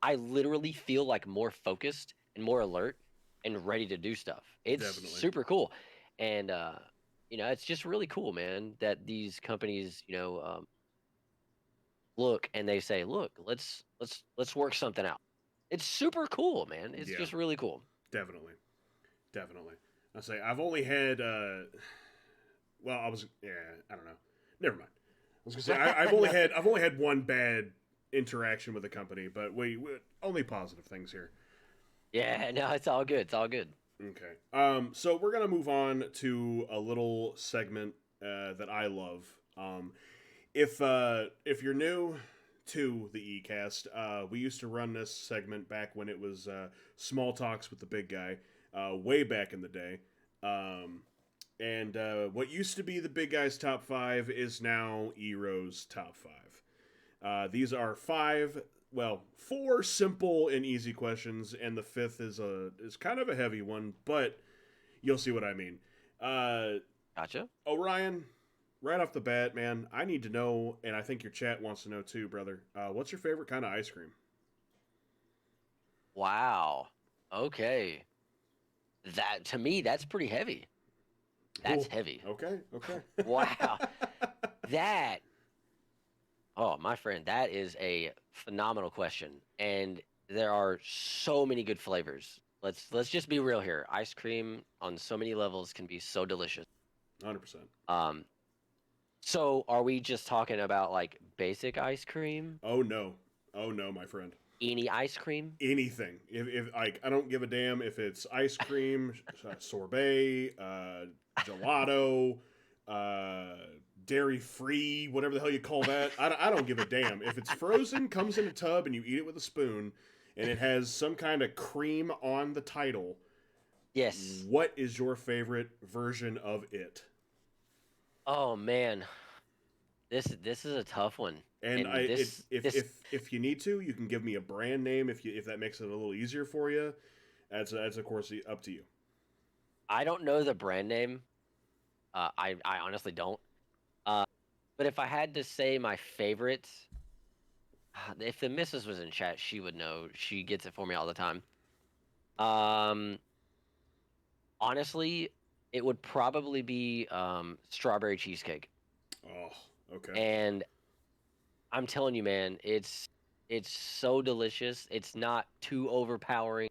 I literally feel like more focused and more alert and ready to do stuff. It's Definitely. super cool, and it's just really cool, man. That these companies, look and they say, look, let's work something out. It's super cool, man. It's Yeah, just really cool. definitely. Definitely. I say I've only had well, I was yeah, I don't know. Never mind. I was gonna say I've only had one bad interaction with the company, but we only positive things here. Yeah, no, it's all good. It's all good. Okay. So we're gonna move on to a little segment that I love. If you're new to the eCast, we used to run this segment back when it was small talks with the big guy, way back in the day. Um, and what used to be the big guy's top five is now EROE's top five. These are four simple and easy questions, and the fifth is kind of a heavy one, but you'll see what I mean. Gotcha. Orion, right off the bat, man, I need to know, and I think your chat wants to know too, brother. What's your favorite kind of ice cream? Wow. Okay. That to me, that's pretty heavy. That's Cool. heavy. Okay. Okay. Wow. That, oh, my friend, that is a phenomenal question. And there are so many good flavors. Let's just be real here. Ice cream on so many levels can be so delicious. 100%. Um, So are we just talking about like basic ice cream? Oh no, oh no, my friend. Any ice cream? Anything. If like I don't give a damn if it's ice cream, sorbet, gelato, uh, dairy free, whatever the hell you call that. I don't give a damn if it's frozen, comes in a tub, and you eat it with a spoon, and it has some kind of cream on the title. Yes. What is your favorite version of it? Oh man, this is a tough one. And And if you need to, you can give me a brand name if that makes it a little easier for you. That's of course up to you. I don't know the brand name. I honestly don't. Uh, but if I had to say my favorite, if the missus was in chat, she would know. She gets it for me all the time. Um, Honestly, it would probably be strawberry cheesecake. Oh, okay. And I'm telling you, man, it's so delicious. It's not too overpowering.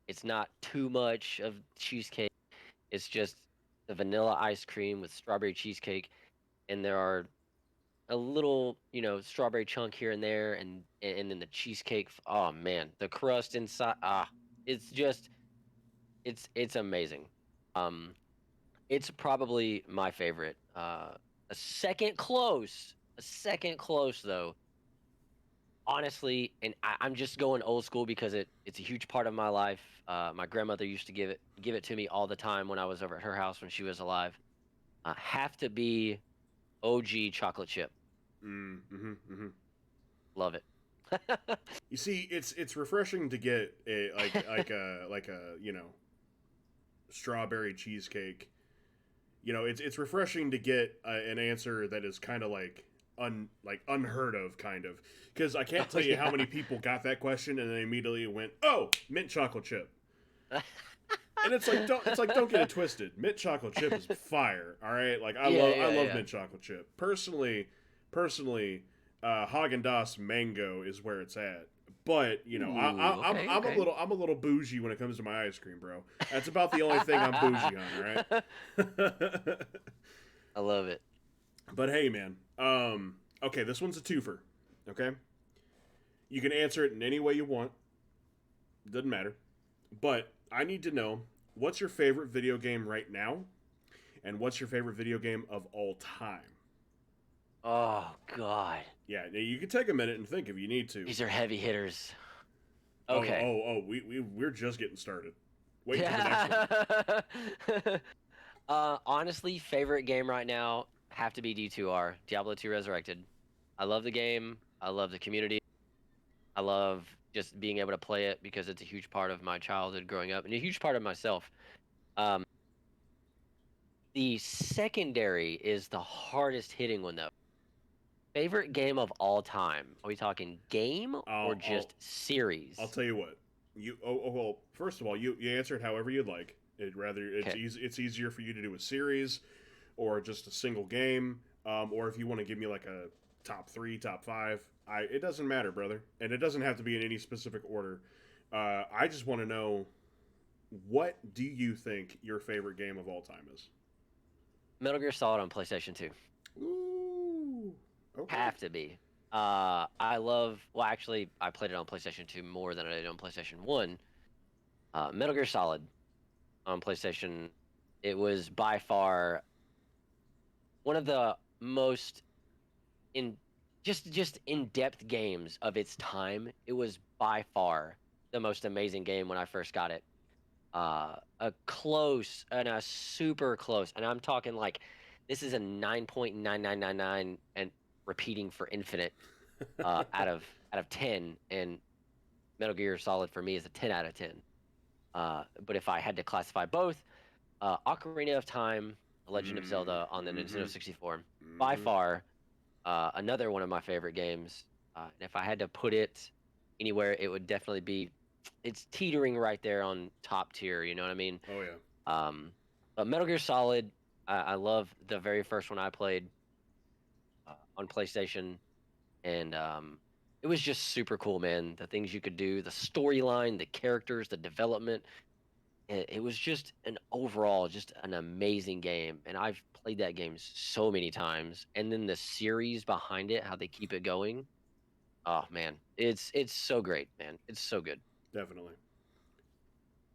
It's not too much of cheesecake. It's just the vanilla ice cream with strawberry cheesecake, and there are a little, strawberry chunk here and there, and then the cheesecake. Oh man, the crust inside. It's just it's amazing. Um, it's probably my favorite. A second close though. Honestly, and I'm just going old school because it's a huge part of my life. My grandmother used to give it to me all the time when I was over at her house when she was alive. Have to be OG chocolate chip. Mm-hmm. Love it. You see, it's refreshing to get a like a strawberry cheesecake. It's refreshing to get an answer that is kind of like unheard of, kind of, because I can't Oh tell you how yeah. many people got that question and then immediately went, "Oh, mint chocolate chip." And it's like don't get it twisted. Mint chocolate chip is fire. All right, like Yeah, I yeah, love yeah. mint chocolate chip. Personally, Haagen Dazs mango is where it's at. But Ooh, okay, okay. I'm a little bougie when it comes to my ice cream, bro. That's about the only thing I'm bougie on. All right. I love it. But hey, man. Okay, this one's a twofer. Okay, you can answer it in any way you want. Doesn't matter. But I need to know, what's your favorite video game right now, and what's your favorite video game of all time? Oh God, Yeah, you can take a minute and think if you need to. these are heavy hitters. Oh, Okay. we're just getting started. Wait till the next one. Yeah. Honestly, favorite game right now have to be D2R, Diablo 2 Resurrected. I love the game. I love the community. I love just being able to play it because it's a huge part of my childhood growing up and a huge part of myself. Um, the secondary is the hardest hitting one though. Favorite game of all time? Are we talking game or I'll I'll just series? I'll tell you what. Well, first of all, you answer it however you'd like. Okay. It's easier for you to do a series or just a single game, or if you want to give me like a top three, top five. It doesn't matter, brother, and it doesn't have to be in any specific order. I just want to know, what do you think your favorite game of all time is? Metal Gear Solid on PlayStation 2. Ooh, okay. Have to be. Well, actually, I played it on PlayStation 2 more than I did on PlayStation 1. Metal Gear Solid on PlayStation, it was by far one of the most in just in-depth games of its time. It was by far the most amazing game when I first got it. A close and a super close, and I'm talking like this is a 9.9999 and repeating for infinite out of 10, and Metal Gear Solid for me is a 10 out of 10. But if I had to classify both, Ocarina of Time, The Legend of Mm, Zelda on the mm-hmm. Nintendo 64, by Mm-hmm. far another one of my favorite games. And if I had to put it anywhere, it would definitely be. It's teetering right there on top tier. You know what I mean? Oh yeah. Um, but Metal Gear Solid, I love the very first one I played on PlayStation, and it was just super cool, man. The things you could do, the storyline, the characters, the development. it was just an overall just an amazing game, and I've played that game so many times. And then the series behind it, how they keep it going. Oh man, it's so great, man. It's so good. Definitely.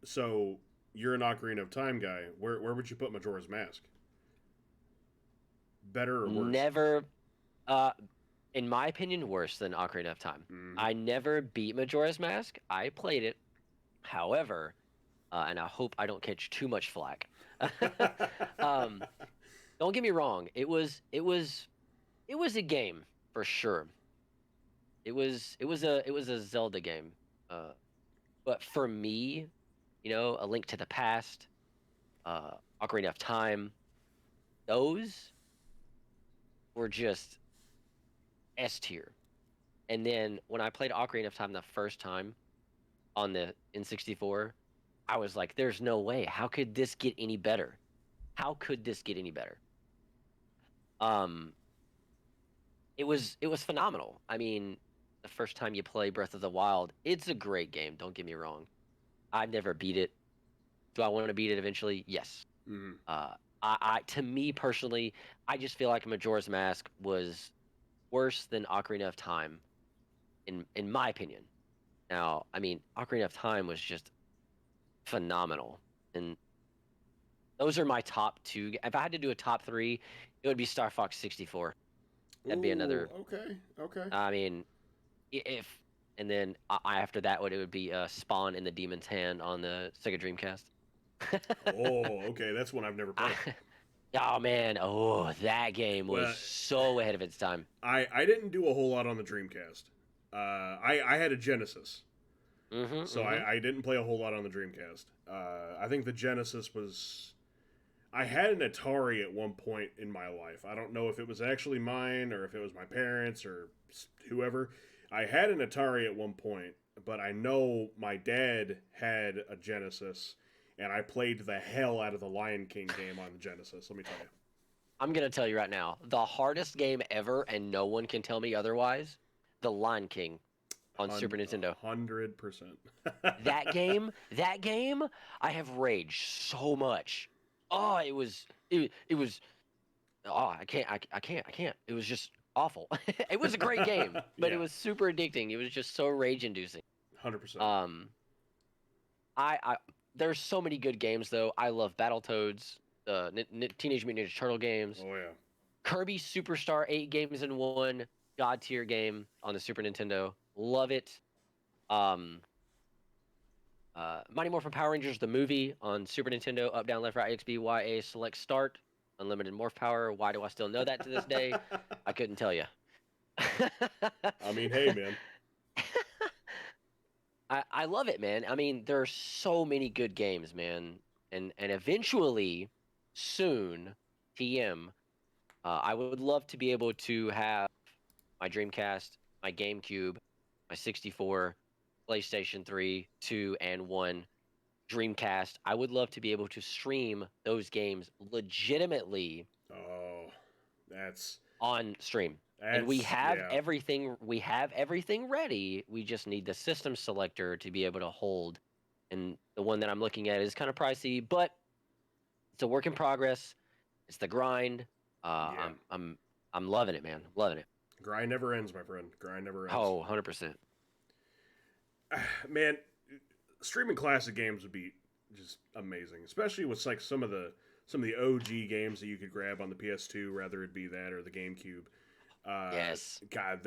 So you're an Ocarina of Time guy. Where would you put Majora's Mask? Better or worse? Never, uh, in my opinion, worse than Ocarina of Time. Mm-hmm. I never beat Majora's Mask. I played it, however, and I hope I don't catch too much flack. um, don't get me wrong. It was a game for sure. It was a Zelda game. Uh, but for me, A Link to the Past, uh, Ocarina of Time, those were just S tier. And then when I played Ocarina of Time the first time on the N64, I was like, "There's no way. How could this get any better? How could this get any better?" Um, it was phenomenal. I mean, the first time you play Breath of the Wild, it's a great game. Don't get me wrong. I've never beat it. Do I want to beat it eventually? Yes. Mm-hmm. Uh, to me personally, I just feel like Majora's Mask was worse than Ocarina of Time, in my opinion. Now, I mean, Ocarina of Time was just phenomenal, and those are my top two. If I had to do a top three, it would be Star Fox 64. That'd be Ooh, another. okay, okay. I mean, if and then after that, it would be Spawn in the Demon's Hand on the Sega Dreamcast. Oh, okay. That's one I've never played. I, oh man, oh that game was Well, so ahead of its time. I didn't do a whole lot on the Dreamcast. I had a Genesis, Mm-hmm, so mm-hmm. I didn't play a whole lot on the Dreamcast. I think the Genesis was. I had an Atari at one point in my life. I don't know if it was actually mine or if it was my parents or whoever. I had an Atari at one point, but I know my dad had a Genesis, and I played the hell out of the Lion King game on the Genesis. Let me tell you. I'm gonna tell you right now, the hardest game ever, and no one can tell me otherwise. The Lion King on Super Nintendo. 100%. That game, I have raged so much. Oh, it was. Oh, I can't. It was just awful. It was a great game, but it Yeah, was super addicting. It was just so rage-inducing. 100%. Um, I there's so many good games though. I love Battletoads, Teenage Mutant Ninja Turtle games, Oh, yeah. Kirby Superstar 8 games in one, god tier game on the Super Nintendo. Love it. Um, Mighty Morphin Power Rangers the movie on Super Nintendo, up, down, left, right, X, B, Y, A, select, start, unlimited morph power. Why do I still know that to this day? I couldn't tell you. I mean, hey, man. I love it, man. I mean, there are so many good games, man, and eventually, soon, TM, I would love to be able to have my Dreamcast, my GameCube, my 64, PlayStation 3, 2, and 1, Dreamcast. I would love to be able to stream those games legitimately Oh, that's on stream. And we that's have yeah, everything we have everything ready. We just need the system selector to be able to hold. And the one that I'm looking at is kind of pricey, but it's a work in progress. It's the grind. yeah. I'm loving it, man. Loving it. Grind never ends, my friend. Grind never ends. Oh, 100%. Man, streaming classic games would be just amazing, especially with like some of the OG games that you could grab on the PS2, rather it be that or the GameCube. Yes. God,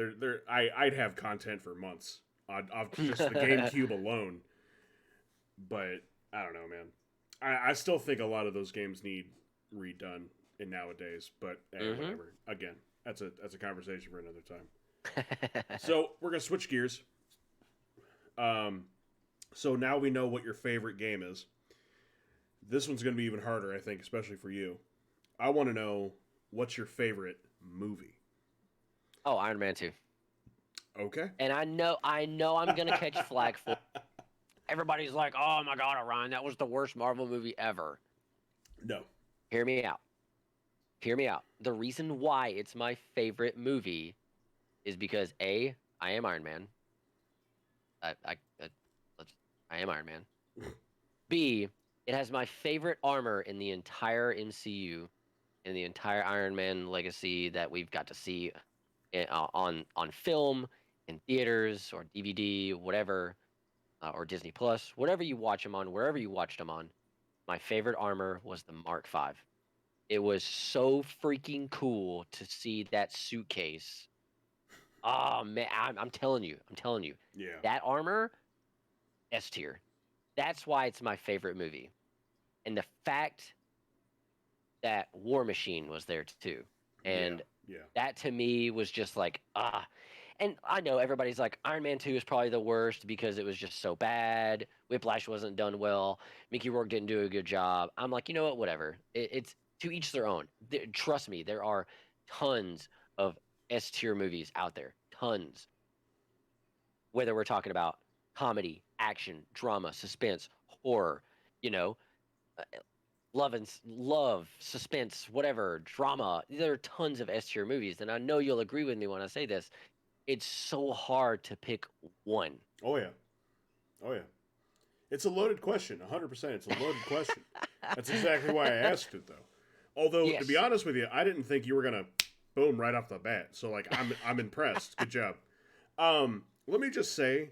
I'd have content for months on just the GameCube alone. But I don't know, man. I still think a lot of those games need redone in nowadays. But Mm-hmm. whatever. Again, that's a conversation for another time. So we're gonna switch gears. Um, so now we know what your favorite game is. This one's gonna be even harder, I think, especially for you. I want to know what's your favorite movie. Oh, Iron Man 2. Okay. And I know I'm gonna catch flack for. Everybody's like, "Oh my God, Orion, that was the worst Marvel movie ever." No. Hear me out. Hear me out. The reason why it's my favorite movie is because A, I am Iron Man. I, I, I, let's, I am Iron Man. B, It has my favorite armor in the entire MCU, in the entire Iron Man legacy that we've got to see on film, in theaters, or DVD, whatever, or Disney Plus, whatever you watch them on, wherever you watched them on. My favorite armor was the Mark V. It was so freaking cool to see that suitcase. Oh man, I'm telling you, Yeah. that armor, S tier. That's why it's my favorite movie, and the fact that War Machine was there too, Yeah. and Yeah. that to me was just like And I know everybody's like Iron Man 2 is probably the worst because it was just so bad. Whiplash wasn't done well. Mickey Rourke didn't do a good job. I'm like, you know what? Whatever. It's to each their own. Trust me, there are tons of S tier movies out there. Tons. Whether we're talking about comedy, action, drama, suspense, horror, you know, uh, love, suspense, whatever, drama. There are tons of S tier movies, and I know you'll agree with me when I say this. It's so hard to pick one. Oh yeah. Oh yeah. It's a loaded question. 100%. It's a loaded question. That's exactly why I asked it, though. Although, to be Yes. honest with you, I didn't think you were gonna boom right off the bat. So, like, I'm impressed. Good job. Let me just say,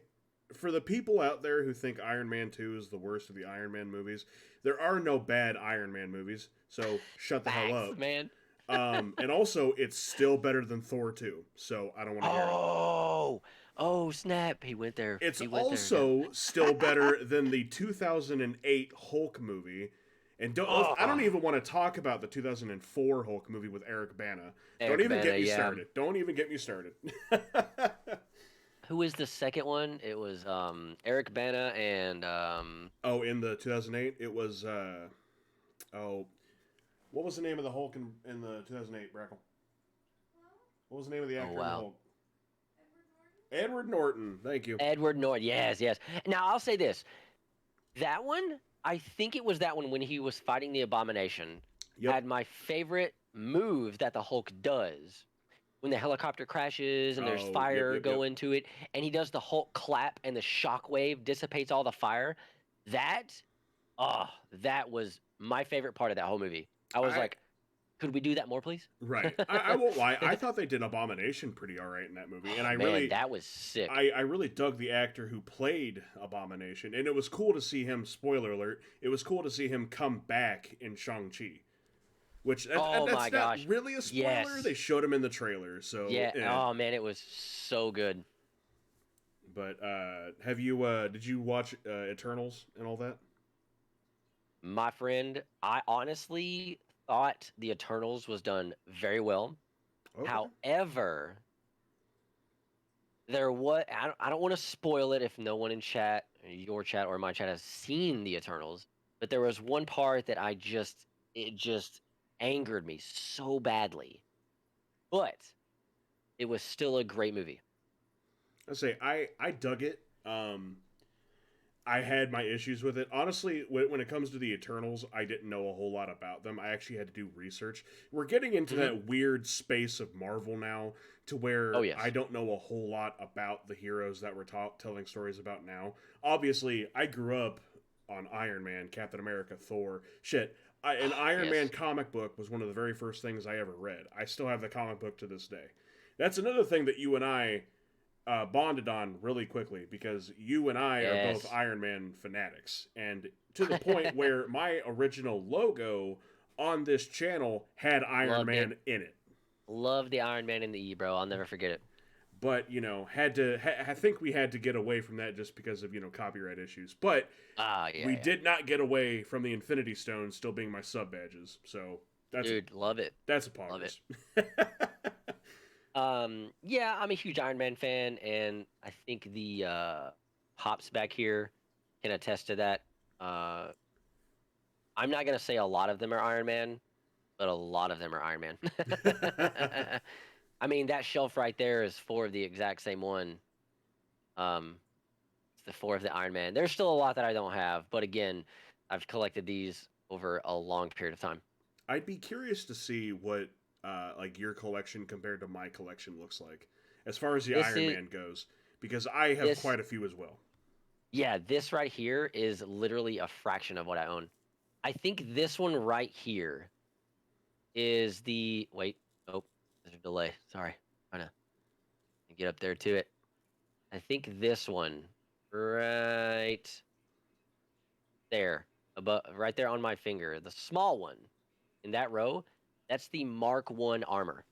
for the people out there who think Iron Man 2 is the worst of the Iron Man movies, there are no bad Iron Man movies. So shut the hell Facts, up. man. And also, it's still better than Thor 2. So I don't want to hear it. Oh, snap. He went there. It's He went there. Yep. also still better than the 2008 Hulk movie. And I don't Oh, even want to talk about the 2004 Hulk movie with Eric Bana. Don't Eric even Bana, get me yeah. started. Don't even get me started. Who was the second one? It was Eric Bana and Oh, in the 2008, it was what was the name of the Hulk in the 2008, Brackle? What was the name of the oh actor in the wow. Hulk? Edward Norton. Thank you. Edward Norton. Yes, yes. Now I'll say this. That one, I think it was that one when he was fighting the Abomination, Yep. had my favorite move that the Hulk does. When the helicopter crashes and there's Oh, yep, fire yep, yep. go into it, and he does the Hulk clap and the shockwave dissipates all the fire. That, that was my favorite part of that whole movie. I was I like, could we do that more, please? Right. I won't lie. I thought they did Abomination pretty all right in that movie, and Oh man, that was sick. I really dug the actor who played Abomination, and it was cool to see him. Spoiler alert! It was cool to see him come back in Shang-Chi, which Oh that's my not gosh. really a spoiler. Yes. They showed him in the trailer, so Yeah. Oh man, it was so good. But have you did you watch Eternals and all that? My friend, I honestly thought the Eternals was done very well. Okay. However, I don't want to spoil it if no one in chat, your chat or my chat has seen the Eternals, but there was one part that it just angered me so badly. But it was still a great movie. I say I dug it. I had my issues with it. Honestly, when it comes to the Eternals, I didn't know a whole lot about them. I actually had to do research. We're getting into Hmm. that weird space of Marvel now to where Oh I yes. don't know a whole lot about the heroes that we're telling stories about now. Obviously, I grew up on Iron Man, Captain America, Thor. Shit, an Iron Man Yes. comic book was one of the very first things I ever read. I still have the comic book to this day. That's another thing that you and I bonded on really quickly because you and I are both Yes. Iron Man fanatics, and to the point where my original logo on this channel had Iron Loved it. Man in it. Love the Iron Man in the E, bro. I'll never forget it. But had to. I think we had to get away from that just because of copyright issues. But Ah, yeah, we yeah. did not get away from the Infinity Stones still being my sub badges. So that's Dude, love it. that's a Love it. progress. Yeah, I'm a huge Iron Man fan, and I think the Pops back here can attest to that. Uh, I'm not gonna say a lot of them are Iron Man, but a lot of them are Iron Man. I mean, that shelf right there is four of the exact same one. Um, it's the four of the Iron Man. There's still a lot that I don't have, but again, I've collected these over a long period of time. I'd be curious to see what like your collection compared to my collection looks like as far as the This Iron is Man goes because I have this quite a few as well. Yeah, this right here is literally a fraction of what I own. I think this one right here is the wait. Oh, there's a delay. Sorry, trying to get up there to it. I think this one right there, above, right there on my finger, the small one in that row. That's the Mark One armor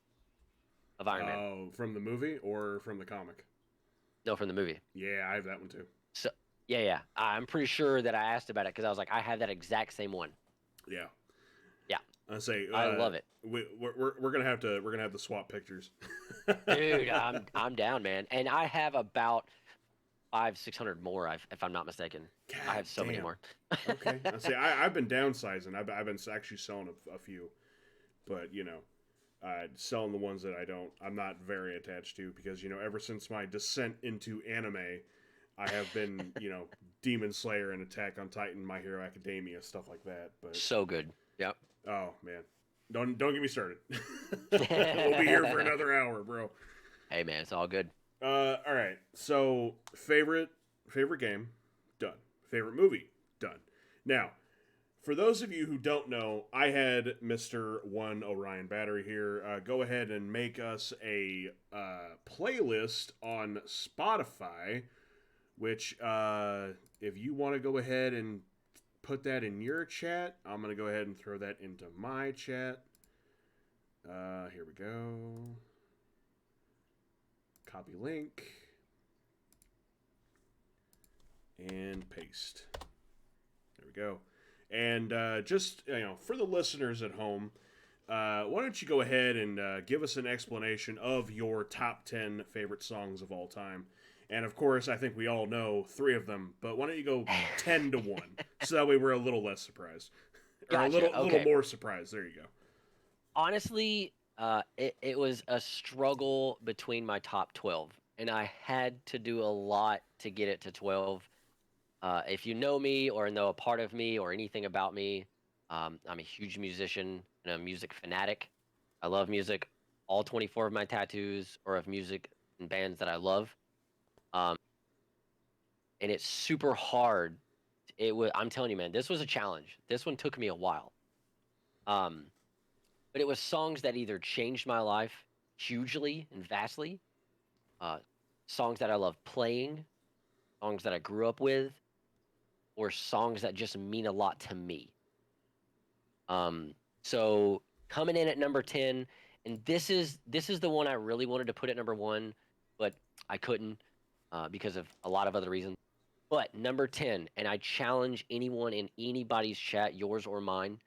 of Iron Man. Oh, from the movie or from the comic? No, from the movie. Yeah, I have that one too. So yeah. I'm pretty sure that I asked about it because I was like, I have that exact same one. Yeah. Yeah. I say I love it. We're gonna have to swap pictures. Dude, I'm down, man. And I have about 500-600 more, if I'm not mistaken. God I have so many damn. more. Okay. I say I've been downsizing. I've been actually selling a few, but selling the ones that I'm not very attached to because ever since my descent into anime, I have been Demon Slayer and Attack on Titan, My Hero Academia, stuff like that. But So good. Yep. oh man, don't get me started. We'll be here for another hour, bro. Hey man, it's all good. All right. So favorite game, done. Favorite movie, done. Now, for those of you who don't know, I had Mr. OneOrionBattery here. Go ahead and make us a playlist on Spotify, which if you want to go ahead and put that in your chat, I'm going to go ahead and throw that into my chat. Here we go. Copy link. And paste. There we go. And just, for the listeners at home, why don't you go ahead and give us an explanation of your top 10 favorite songs of all time. And of course, I think we all know 3 of them, but why don't you go 10 to 1, so that way we're a little less surprised. Or Gotcha, a little more surprised. There you go. Honestly, it was a struggle between my top 12, and I had to do a lot to get it to 12. If you know me or know a part of me or anything about me, I'm a huge musician and a music fanatic. I love music. All 24 of my tattoos are of music and bands that I love. And it's super hard. I'm telling you, man, this was a challenge. This one took me a while. But it was songs that either changed my life hugely and vastly, songs that I love playing, songs that I grew up with, or songs that just mean a lot to me. So coming in at number 10, and this is the one I really wanted to put at number 1, but I couldn't because of a lot of other reasons. But number 10, and I challenge anyone in anybody's chat, yours or mine,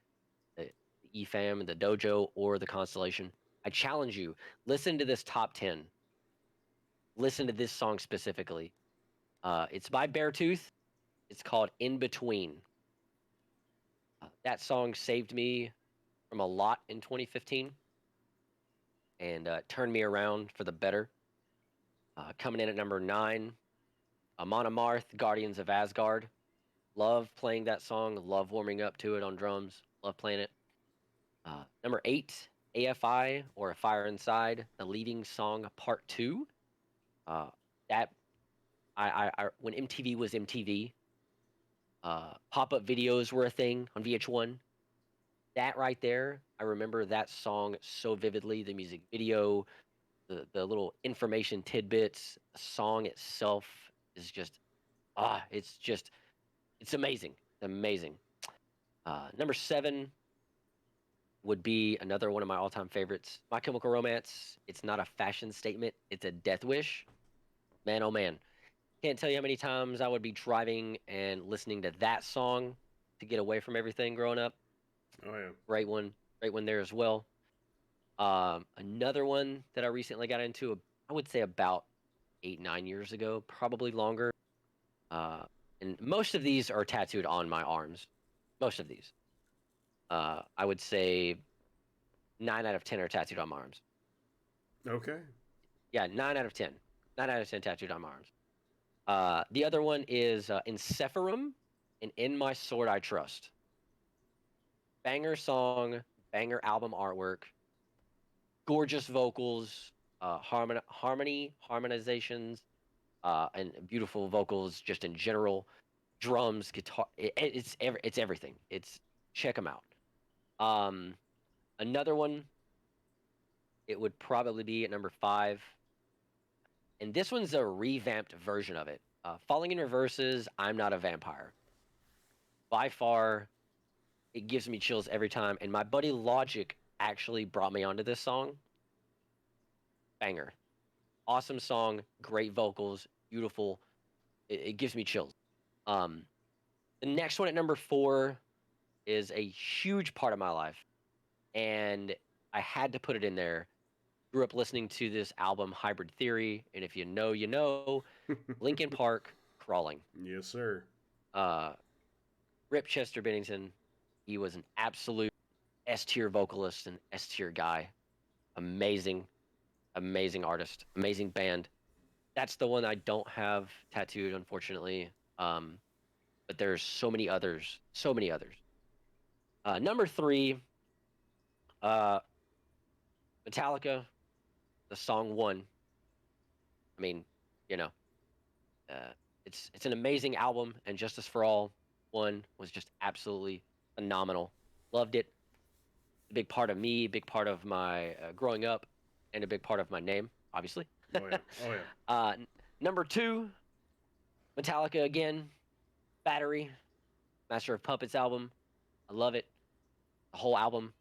the EFAM, the Dojo, or the Constellation, I challenge you, listen to this top 10. Listen to this song specifically. It's by Beartooth. It's called In Between. That song saved me from a lot in 2015 and turned me around for the better. Coming in at number 9, Amon Amarth, Guardians of Asgard. Love playing that song. Love warming up to it on drums. Love playing it. Number 8, AFI, or A Fire Inside, the leading song part 2. That I when MTV was MTV, pop-up videos were a thing on VH1. That right there, I remember that song so vividly. The music video, the little information tidbits, the song itself is just it's amazing. It's amazing. Number 7 would be another one of my all-time favorites, My Chemical Romance. It's not a fashion statement, it's a death wish. Man, oh man. Can't tell you how many times I would be driving and listening to that song to get away from everything growing up. Oh yeah. Great one there as well. Another one that I recently got into, I would say about 8-9 years ago, probably longer. And most of these are tattooed on my arms. Most of these. I would say 9 out of 10 are tattooed on my arms. Okay. Yeah, 9 out of 10. 9 out of 10 tattooed on my arms. The other one is Encephalum and In My Sword I Trust. Banger song, banger album artwork, gorgeous vocals, harmonizations, and beautiful vocals just in general. Drums, guitar, it's everything. It's check them out. Another one, it would probably be at number 5. And this one's a revamped version of it. Falling in Reverse's I'm Not a Vampire. By far, it gives me chills every time. And my buddy Logic actually brought me onto this song. Banger. Awesome song, great vocals, beautiful. It gives me chills. The next one at number 4 is a huge part of my life. And I had to put it in there. Grew up listening to this album, Hybrid Theory. And if you know, you know. Linkin Park, Crawling. Yes, sir. Rip Chester Bennington. He was an absolute S-tier vocalist and S-tier guy. Amazing artist, amazing band. That's the one I don't have tattooed, unfortunately. But there's so many others. Number 3, Metallica, the song One. I mean, you know, it's an amazing album, and Justice for All One was just absolutely phenomenal. Loved it. A big part of me, big part of my growing up, and a big part of my name, obviously. Oh yeah. Number 2, Metallica again, Battery, Master of Puppets album. I love it. The whole album,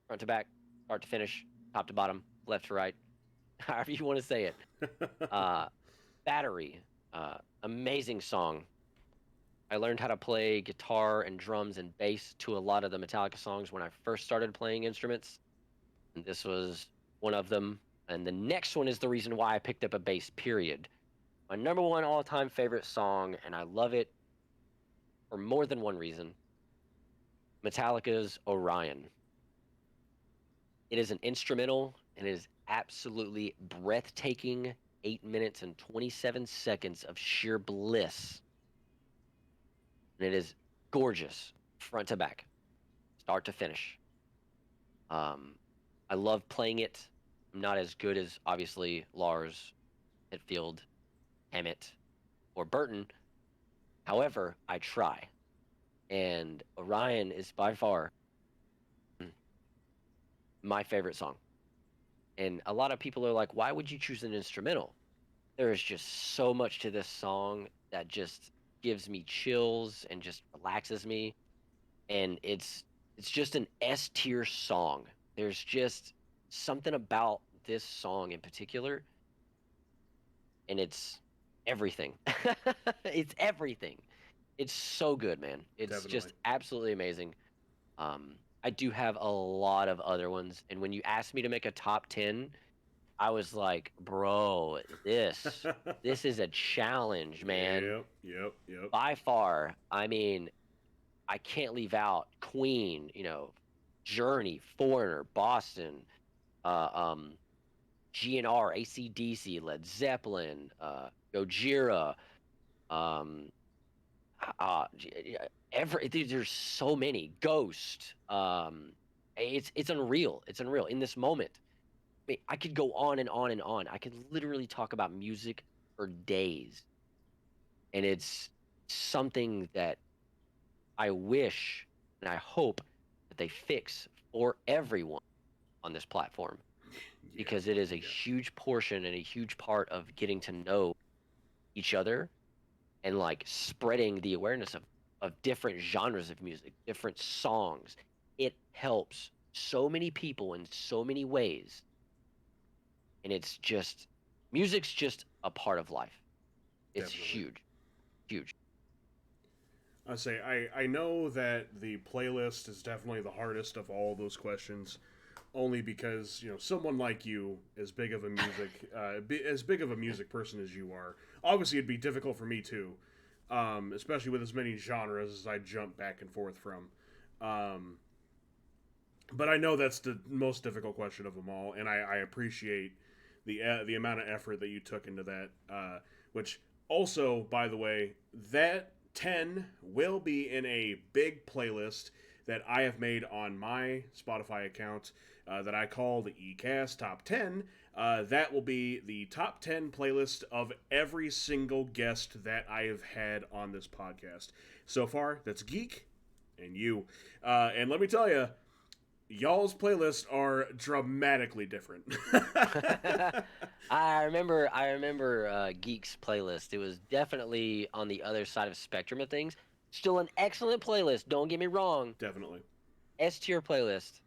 front to back, start to finish, top to bottom, left to right, however you want to say it. Battery, amazing song. I learned how to play guitar and drums and bass to a lot of the Metallica songs when I first started playing instruments. And this was one of them. And the next one is the reason why I picked up a bass, period. My number 1 all-time favorite song, and I love it for more than one reason, Metallica's Orion. It is an instrumental, and it is absolutely breathtaking 8 minutes and 27 seconds of sheer bliss. And it is gorgeous, front to back, start to finish. I love playing it. I'm not as good as, obviously, Lars, Hetfield, Hammett, or Burton. However, I try. And Orion is by far my favorite song. And a lot of people are like, why would you choose an instrumental? There is just so much to this song that just gives me chills and just relaxes me. And it's just an S-tier song. There's just something about this song in particular, and it's everything. It's everything. It's so good, man. It's Definitely. Just absolutely amazing. I do have a lot of other ones, and when you asked me to make a top 10, I was like, bro, this is a challenge, man. Yep. By far, I mean, I can't leave out Queen, Journey, Foreigner, Boston, GNR, AC/DC, Led Zeppelin, Gojira, there's so many. Ghost. It's unreal. It's unreal in this moment. I mean, I could go on and on and on. I could literally talk about music for days, and it's something that I wish and I hope that they fix for everyone on this platform, because it is a huge portion and a huge part of getting to know each other and like spreading the awareness of different genres of music, different songs. It helps so many people in so many ways. And it's just, music's just a part of life. It's Definitely. huge. I know that the playlist is definitely the hardest of all those questions, only because someone like you, as big of a music person as you are, obviously it'd be difficult for me too, especially with as many genres as I jump back and forth from. But I know that's the most difficult question of them all, and I appreciate the amount of effort that you took into that. Which also, by the way, that 10 will be in a big playlist that I have made on my Spotify account that I call the eCast Top 10. That will be the top 10 playlist of every single guest that I have had on this podcast. So far, that's Geek, and you. And let me tell you, y'all's playlists are dramatically different. I remember Geek's playlist. It was definitely on the other side of spectrum of things. Still an excellent playlist. Don't get me wrong. Definitely. S tier playlist.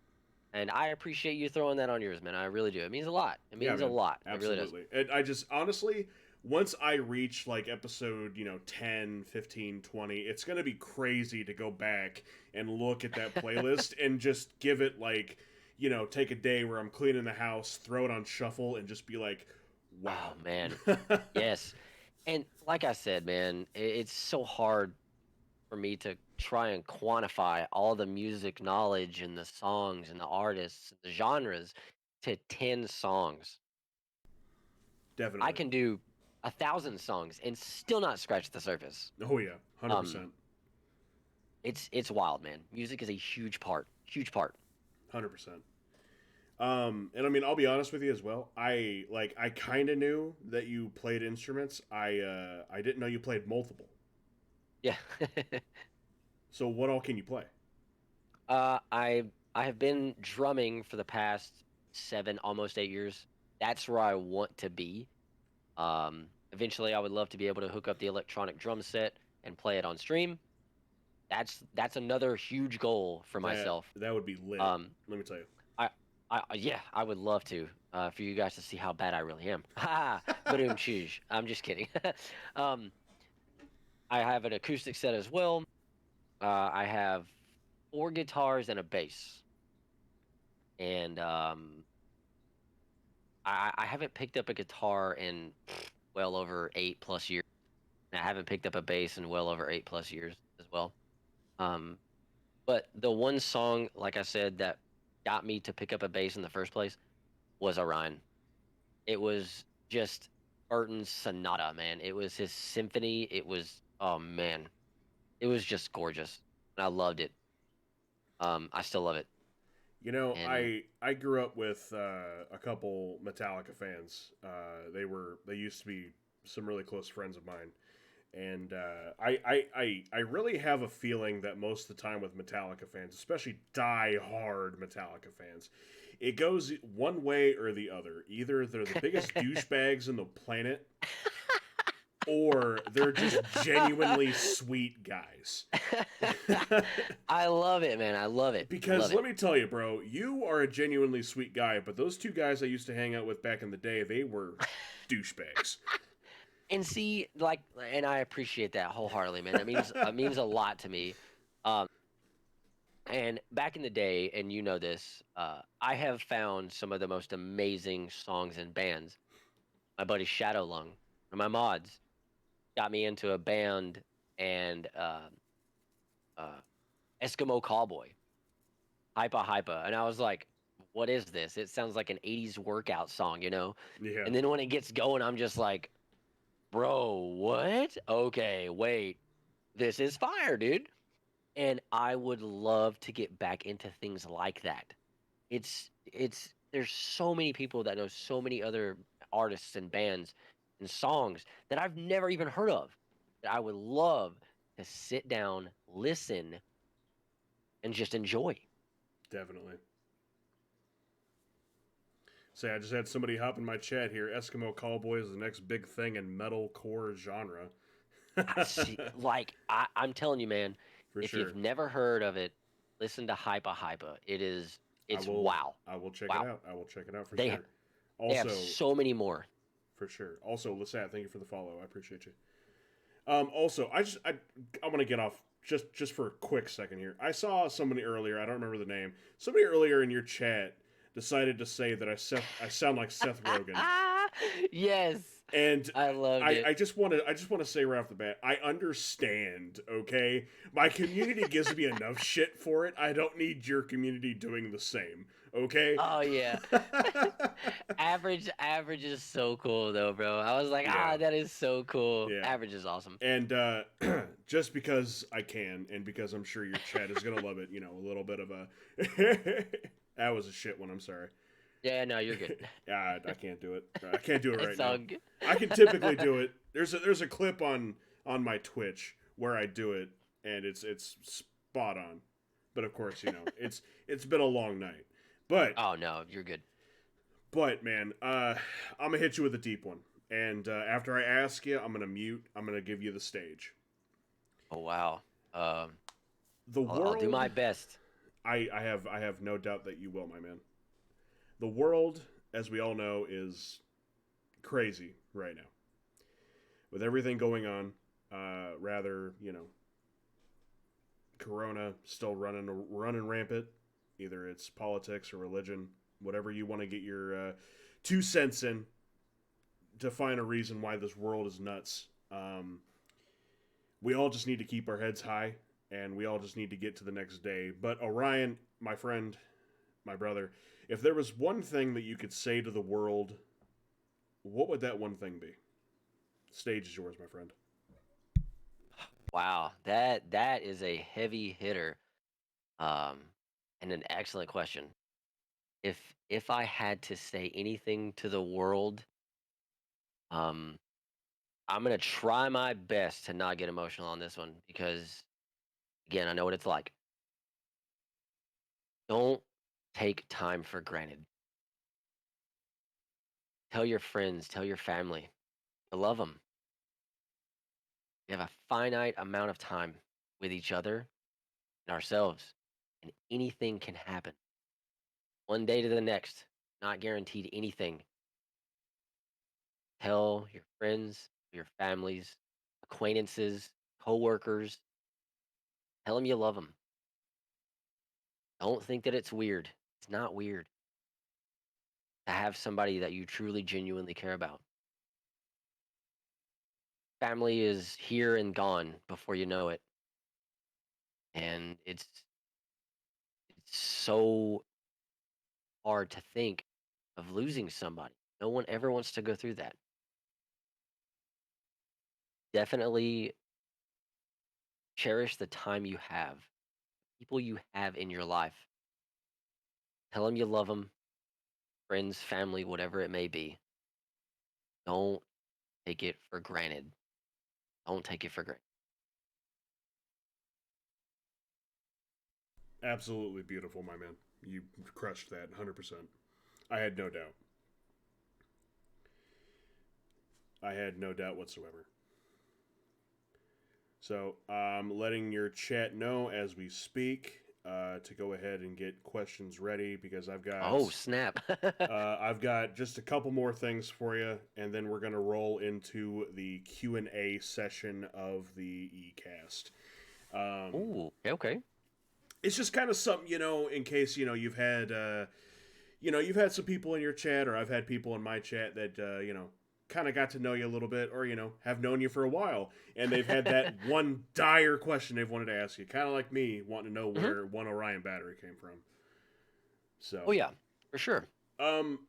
And I appreciate you throwing that on yours, man. I really do. It means a lot. It Yeah, means a man. lot. It really does. Absolutely. And I just, honestly, once I reach like episode, 10, 15, 20, it's going to be crazy to go back and look at that playlist and just give it like, take a day where I'm cleaning the house, throw it on shuffle, and just be like, wow. Oh, man. Yes. And like I said, man, it's so hard for me to try and quantify all the music knowledge and the songs and the artists, the genres to 10 songs. Definitely. I can do 1,000 songs and still not scratch the surface. Oh, yeah. 100%. It's wild, man. Music is a huge part. Huge part. 100%. And I mean, I'll be honest with you as well. I kind of knew that you played instruments. I didn't know you played multiple. Yeah. So what all can you play? I have been drumming for the past 7, almost 8 years. That's where I want to be. Eventually, I would love to be able to hook up the electronic drum set and play it on stream. That's another huge goal for myself. That would be lit. Let me tell you. I would love to. For you guys to see how bad I really am. Ha! Boom, choose. I'm just kidding. I have an acoustic set as well. I have 4 guitars and a bass. And I haven't picked up a guitar in well over 8+ years. And I haven't picked up a bass in well over 8+ years as well. But the one song, like I said, that got me to pick up a bass in the first place was Orion. It was just Burton's sonata, man. It was his symphony. It was, oh man, it was just gorgeous. And I loved it. I still love it. And I grew up with a couple Metallica fans. They used to be some really close friends of mine, and I really have a feeling that most of the time with Metallica fans, especially die-hard Metallica fans, it goes one way or the other. Either they're the biggest douchebags in the planet, or they're just genuinely sweet guys. I love it, man. I love it. Because let me tell you, bro, you are a genuinely sweet guy, but those 2 guys I used to hang out with back in the day, they were douchebags. And see, and I appreciate that wholeheartedly, man. It means a lot to me. And back in the day, and you know this, I have found some of the most amazing songs and bands. My buddy Shadowlung, one of my mods, got me into a band and Eskimo Cowboy, Hypa Hypa, and I was like, "What is this? It sounds like an '80s workout song, Yeah. And then when it gets going, I'm just like, "Bro, what? Okay, wait, this is fire, dude." And I would love to get back into things like that. It's there's so many people that know so many other artists and bands and songs that I've never even heard of that I would love to sit down, listen, and just enjoy. Definitely. Say, I just had somebody hop in my chat here. Eskimo Cowboy is the next big thing in metalcore genre. I'm telling you, man, if sure. you've never heard of it, listen to Hypa Hypa. It's wow. I will check it out. I will check it out for sure. Also, they have so many more. For sure. Also, Lissat, thank you for the follow. I appreciate you. Also, I want to get off just for a quick second here. I saw somebody earlier. I don't remember the name. Somebody earlier in your chat decided to say that I sound like Seth Rogen. Yes. And I love it. I just want to say right off the bat, I understand, okay? My community gives me enough shit for it. I don't need your community doing the same, okay? Oh yeah. Average is so cool though, bro. I was like, that is so cool. Yeah. Average is awesome. And just because I can, and because I'm sure your chat is gonna love it, a little bit of a that was a shit one, I'm sorry. Yeah, no, you're good. I can't do it. I can't do it right now. Good. I can typically do it. There's a clip on my Twitch where I do it, and it's spot on. But of course, it's been a long night. But Oh no, you're good. man, I'm gonna hit you with a deep one. And after I ask you, I'm gonna mute. I'm gonna give you the stage. Oh wow. Um, The I'll do world. my best. I have no doubt that you will, my man. The world, as we all know, is crazy right now with everything going on. Rather, Corona still running rampant. Either it's politics or religion, whatever you want to get your 2 cents in to find a reason why this world is nuts. We all just need to keep our heads high, and we all just need to get to the next day. But Orion, my friend, my brother, if there was one thing that you could say to the world, what would that one thing be? Stage is yours, my friend. Wow, that is a heavy hitter. Um, and an excellent question. If I had to say anything to the world, um, I'm gonna try my best to not get emotional on this one because again, I know what it's like. Don't take time for granted. Tell your friends, tell your family, you love them. You have a finite amount of time with each other and ourselves, and anything can happen. One day to the next, not guaranteed anything. Tell your friends, your families, acquaintances, coworkers, tell them you love them. Don't think that it's weird. It's not weird to have somebody that you truly, genuinely care about. Family is here and gone before you know it. And it's so hard to think of losing somebody. No one ever wants to go through that. Definitely cherish the time you have, people you have in your life. Tell them you love them, friends, family, whatever it may be. Don't take it for granted. Don't take it for granted. Absolutely beautiful, my man. You crushed that 100%. I had no doubt. I had no doubt whatsoever. So I'm letting your chat know as we speak to go ahead and get questions ready because Oh, snap. I've got just a couple more things for you, and then we're gonna roll into the Q&A session of the eCast. Um, Ooh, okay. it's just kind of something in case you've had some people in your chat, or I've had people in my chat that kind of got to know you a little bit, or have known you for a while, and they've had that one dire question they've wanted to ask you, kind of like me wanting to know Hmm. where one Orion battery came from. Oh, So, yeah, for sure. um,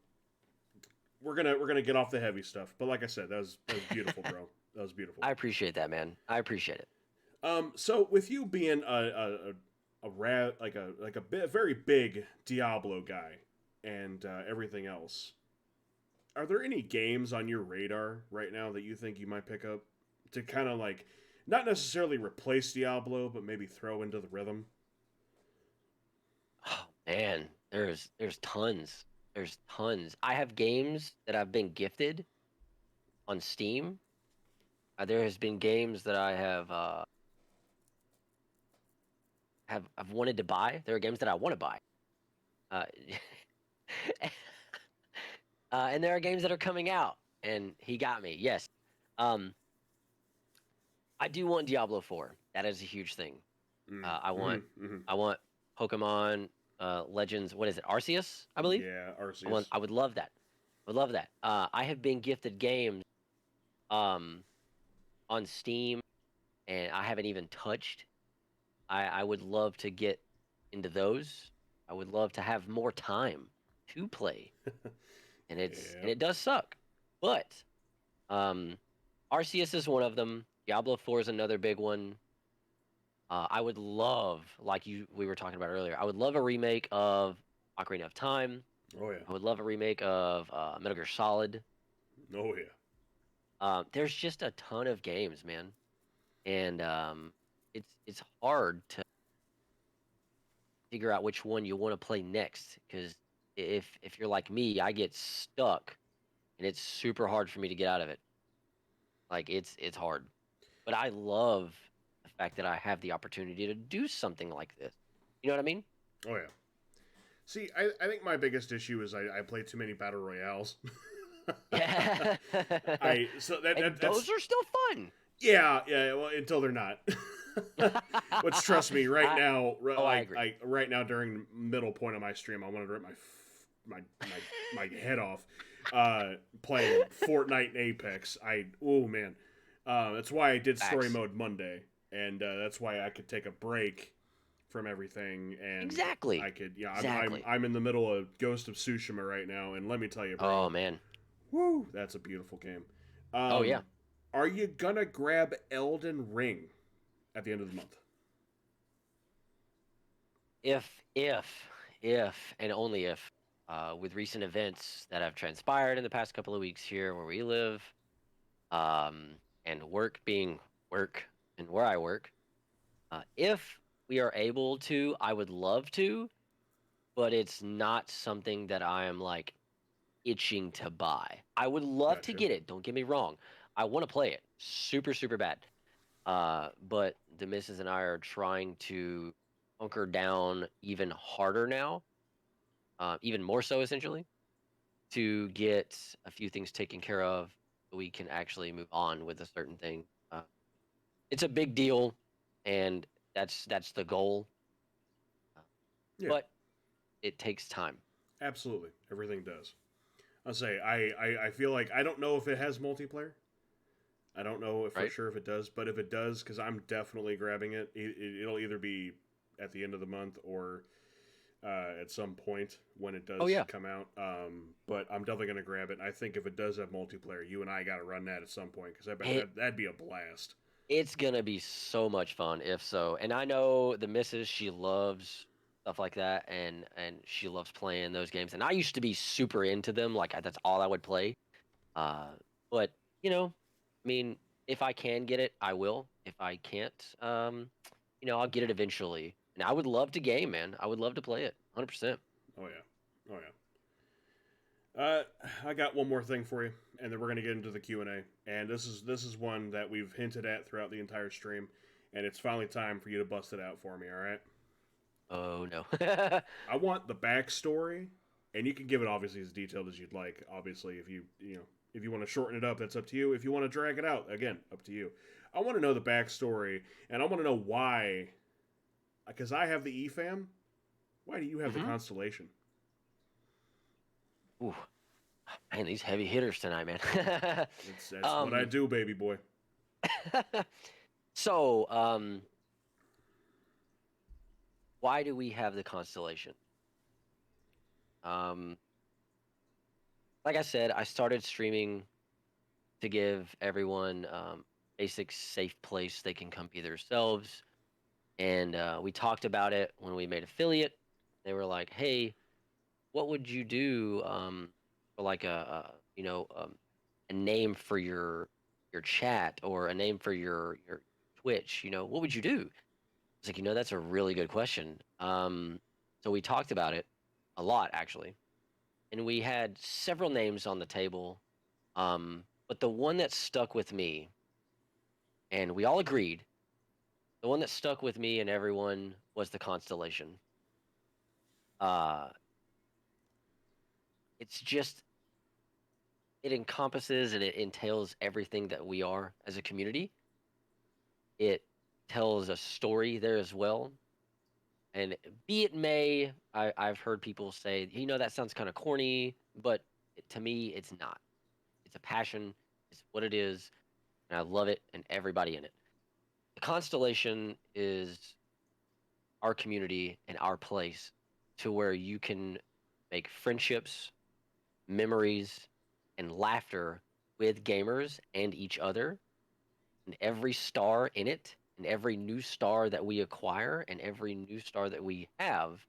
we're gonna get off the heavy stuff, but like I said, that was beautiful, bro. That was beautiful. I appreciate that, man. I appreciate it. So with you being a very big Diablo guy and everything else, are there any games on your radar right now that you think you might pick up to kind of like not necessarily replace Diablo, but maybe throw into the rhythm? Oh, man, there's tons. There's tons. I have games that I've been gifted on Steam. There has been games that I have I've wanted to buy. There are games that I want to buy. Uh, and there are games that are coming out, and he got me. Yes. Um, I do want Diablo 4. That is a huge thing. Mm. I want Mm-hmm, mm-hmm. I want Pokemon Legends. What is it? Arceus, I believe. Yeah, I want. Arceus. I would love that. I would love that. I have been gifted games um on Steam, and I haven't even touched. I would love to get into those. I would love to have more time to play, and Yeah. it does suck, but um, Arceus is one of them. Diablo 4 is another big one. I would love, like we were talking about earlier, I would love a remake of Ocarina of Time. Oh yeah. I would love a remake of Metal Gear Solid. Oh yeah. There's just a ton of games, man, and it's hard to figure out which one you want to play next. Because if you're like me, I get stuck, and it's super hard for me to get out of it. Like it's hard, but I love the fact that I have the opportunity to do something like this. You know what I mean? Oh yeah. See, I think my biggest issue is I play too many battle royales. Yeah. I so that, And that those that's are still fun. yeah. Well, until they're not. Which trust me, right now, I agree. right now during the middle point of my stream, I wanted to rip my head off. Playing Fortnite and Apex. Oh man, that's why I did story Facts. mode Monday, and that's why I could take a break from everything, and Exactly. I could, yeah, Exactly. I'm in the middle of Ghost of Tsushima right now, and let me tell you, Oh bro, man. woo, that's a beautiful game. Oh yeah. Are you gonna grab Elden Ring at the end of the month? If and only if, with recent events that have transpired in the past couple of weeks here where we live, um, and work being work and where I work, if we are able to, I would love to, but it's not something that I am like itching to buy. I would love to Gotcha. get it. Don't get me wrong. I want to play it super, super bad. But the missus and I are trying to hunker down even harder now, even more so essentially, to get a few things taken care of so we can actually move on with a certain thing. Uh, it's a big deal, and that's the goal. Uh, Yeah, but it takes time, absolutely. Everything does. I'll say I feel like I don't know if it has multiplayer. I don't know if for right? sure if it does, but if it does, because I'm definitely grabbing it. It'll either be at the end of the month or at some point when it Oh does yeah, come out. But I'm definitely gonna grab it. And I think if it does have multiplayer, you and I got to run that at some point because I bet it that'd be a blast. it's gonna be so much fun if so. And I know the missus, she loves stuff like that, and she loves playing those games. And I used to be super into them, like that's all I would play. Uh, but you know, I mean, if I can get it, I will. If I can't, I'll get it eventually. And I would love to game, man. I would love to play it, 100%. Oh yeah, oh yeah. I got one more thing for you, and then we're gonna get into the Q&A. And this is one that we've hinted at throughout the entire stream, and it's finally time for you to bust it out for me. All right. Oh no. I want the backstory, and you can give it obviously as detailed as you'd like. Obviously, if you want to shorten it up, that's up to you. If you want to drag it out, again, up to you. I want to know the backstory, and I want to know why. Because I have the EFAM. Why do you have the hmm Constellation? Ooh, man, these heavy hitters tonight, man. That's what I um, do, baby boy. so, why do we have the constellation? Um, like I said, I started streaming to give everyone basic safe place they can come be themselves. And we talked about it when we made affiliate. They were like, "Hey, what would you do for like a name for your chat or a name for your Twitch? What would you do?" It's like, that's a really good question. So we talked about it a lot actually, and we had several names on the table. But the one that stuck with me, and we all agreed, the one that stuck with me and everyone was the constellation. Uh, it's just it encompasses and it entails everything that we are as a community. It tells a story there as well. And be it may, I've heard people say, that sounds kind of corny, but to me, it's not. It's a passion. It's what it is, and I love it and everybody in it. The constellation is our community and our place to where you can make friendships, memories, and laughter with gamers and each other. And every star in it, and every new star that we acquire, and every new star that we have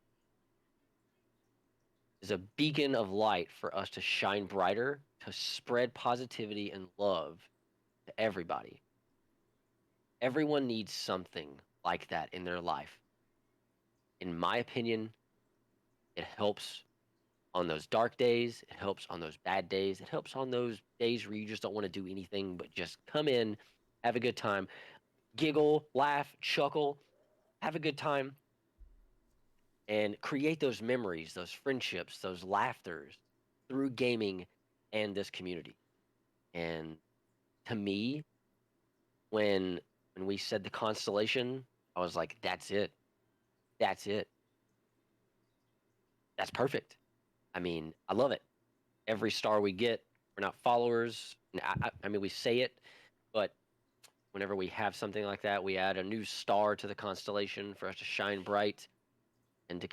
is a beacon of light for us to shine brighter, to spread positivity and love to everybody. Everyone needs something like that in their life. in my opinion, it helps on those dark days. It helps on those bad days. It helps on those days where you just don't want to do anything but just come in, have a good time, giggle, laugh, chuckle, have a good time, and create those memories, those friendships, those laughters through gaming and this community. And to me, when we said the constellation, I was like, that's it. That's it. That's perfect. I mean, I love it. Every star we get, we're not followers. I mean, we say it, but whenever we have something like that, we add a new star to the constellation for us to shine bright and to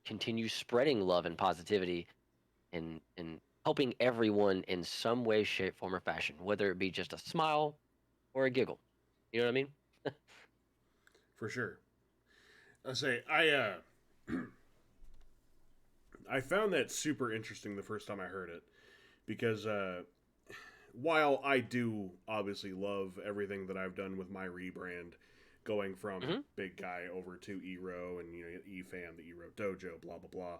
continue spreading love and positivity and helping everyone in some way, shape, form, or fashion, whether it be just a smile or a giggle. You know what I mean? For sure. I I found that super interesting the first time I heard it because while I do obviously love everything that I've done with my rebrand, going from big guy over to EROE and EFAM, the EROE Dojo, blah blah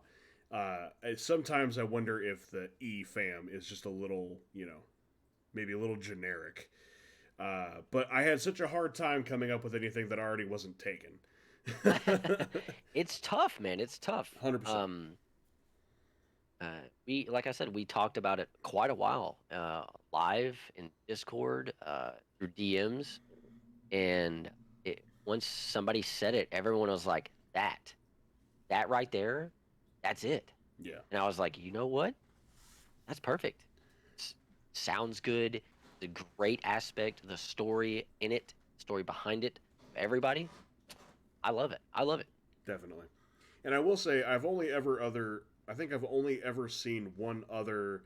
blah. Sometimes I wonder if the EFAM is just a little, maybe a little generic. But I had such a hard time coming up with anything that already wasn't taken. It's tough, man. It's tough. 100%. We, like I said, we talked about it quite a while, live in Discord, through DMs, and once somebody said it, everyone was like, that right there, that's it. Yeah. And I was like, you know what? That's perfect. Sounds good. It's a great aspect, the story in it, story behind it, everybody. I love it. I love it. Definitely. And I will say, I think I've only ever seen one other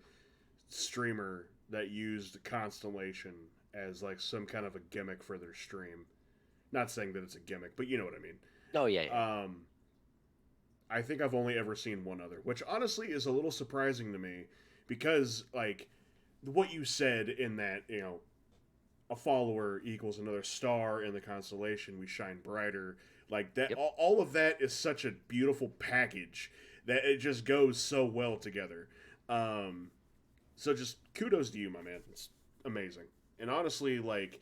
streamer that used Constellation as like some kind of a gimmick for their stream. Not saying that it's a gimmick, but you know what I mean. Oh yeah. I think I've only ever seen one other, which honestly is a little surprising to me because like what you said in that, a follower equals another star in the constellation, we shine brighter. Like that, Yep. all of that is such a beautiful package that it just goes so well together. So just kudos to you, my man. It's amazing. And honestly, like,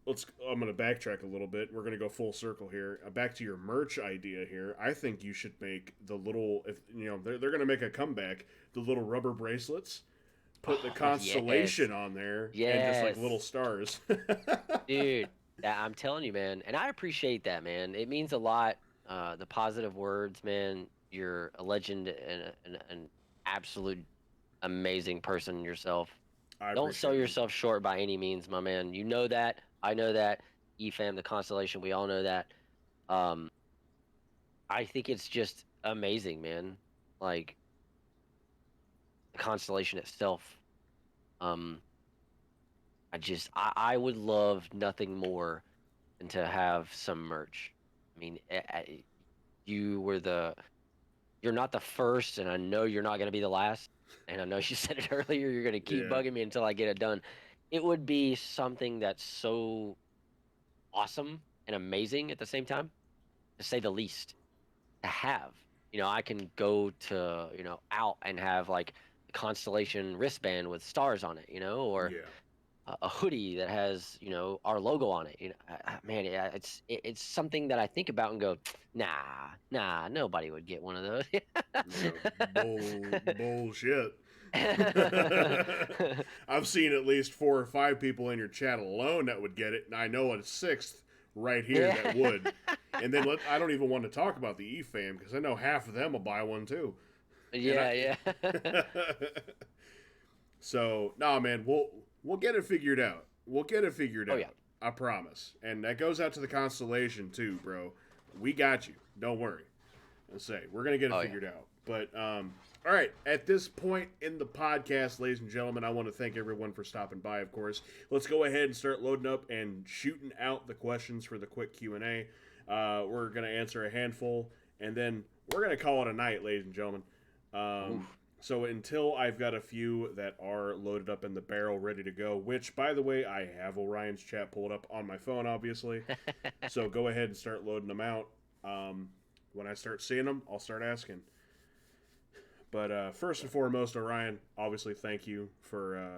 I'm gonna backtrack a little bit. We're gonna go full circle here. Back to your merch idea here. I think you should make the little, if they're gonna make a comeback, the little rubber bracelets. Put the constellation on there and just like little stars. Dude, I'm telling you, man, and I appreciate that, man. It means a lot. The positive words, man. You're a legend and an absolute amazing person yourself. Don't sell yourself short by any means, my man. You know that. I know that. EFAM, the constellation, we all know that. I think it's just amazing, man. Like the constellation itself. I would love nothing more than to have some merch. I mean, you're not the first, and I know you're not going to be the last. And I know you said it earlier, you're going to keep bugging me until I get it done. It would be something that's so awesome and amazing at the same time, to say the least, to have. I can go to, out and have like a constellation wristband with stars on it, or a hoodie that has our logo on it. Man, it's something that I think about and go, nah, nobody would get one of those. Bullshit. I've seen at least 4 or 5 people in your chat alone that would get it, and I know a 6th right here that would. And then I don't even want to talk about the EFAM because I know half of them will buy one too. Yeah. So, nah, man, we'll get it figured out. We'll get it figured out. Yeah. I promise. And that goes out to the constellation too, bro. We got you. Don't worry. We're gonna get it figured out. But all right, at this point in the podcast, ladies and gentlemen, I want to thank everyone for stopping by. Of course, let's go ahead and start loading up and shooting out the questions for the quick Q&A. We're gonna answer a handful, and then we're gonna call it a night, ladies and gentlemen. So until I've got a few that are loaded up in the barrel, ready to go, which, by the way, I have Orion's chat pulled up on my phone, obviously. So go ahead and start loading them out. when I start seeing them, I'll start asking. But first and foremost, Orion, obviously, thank you for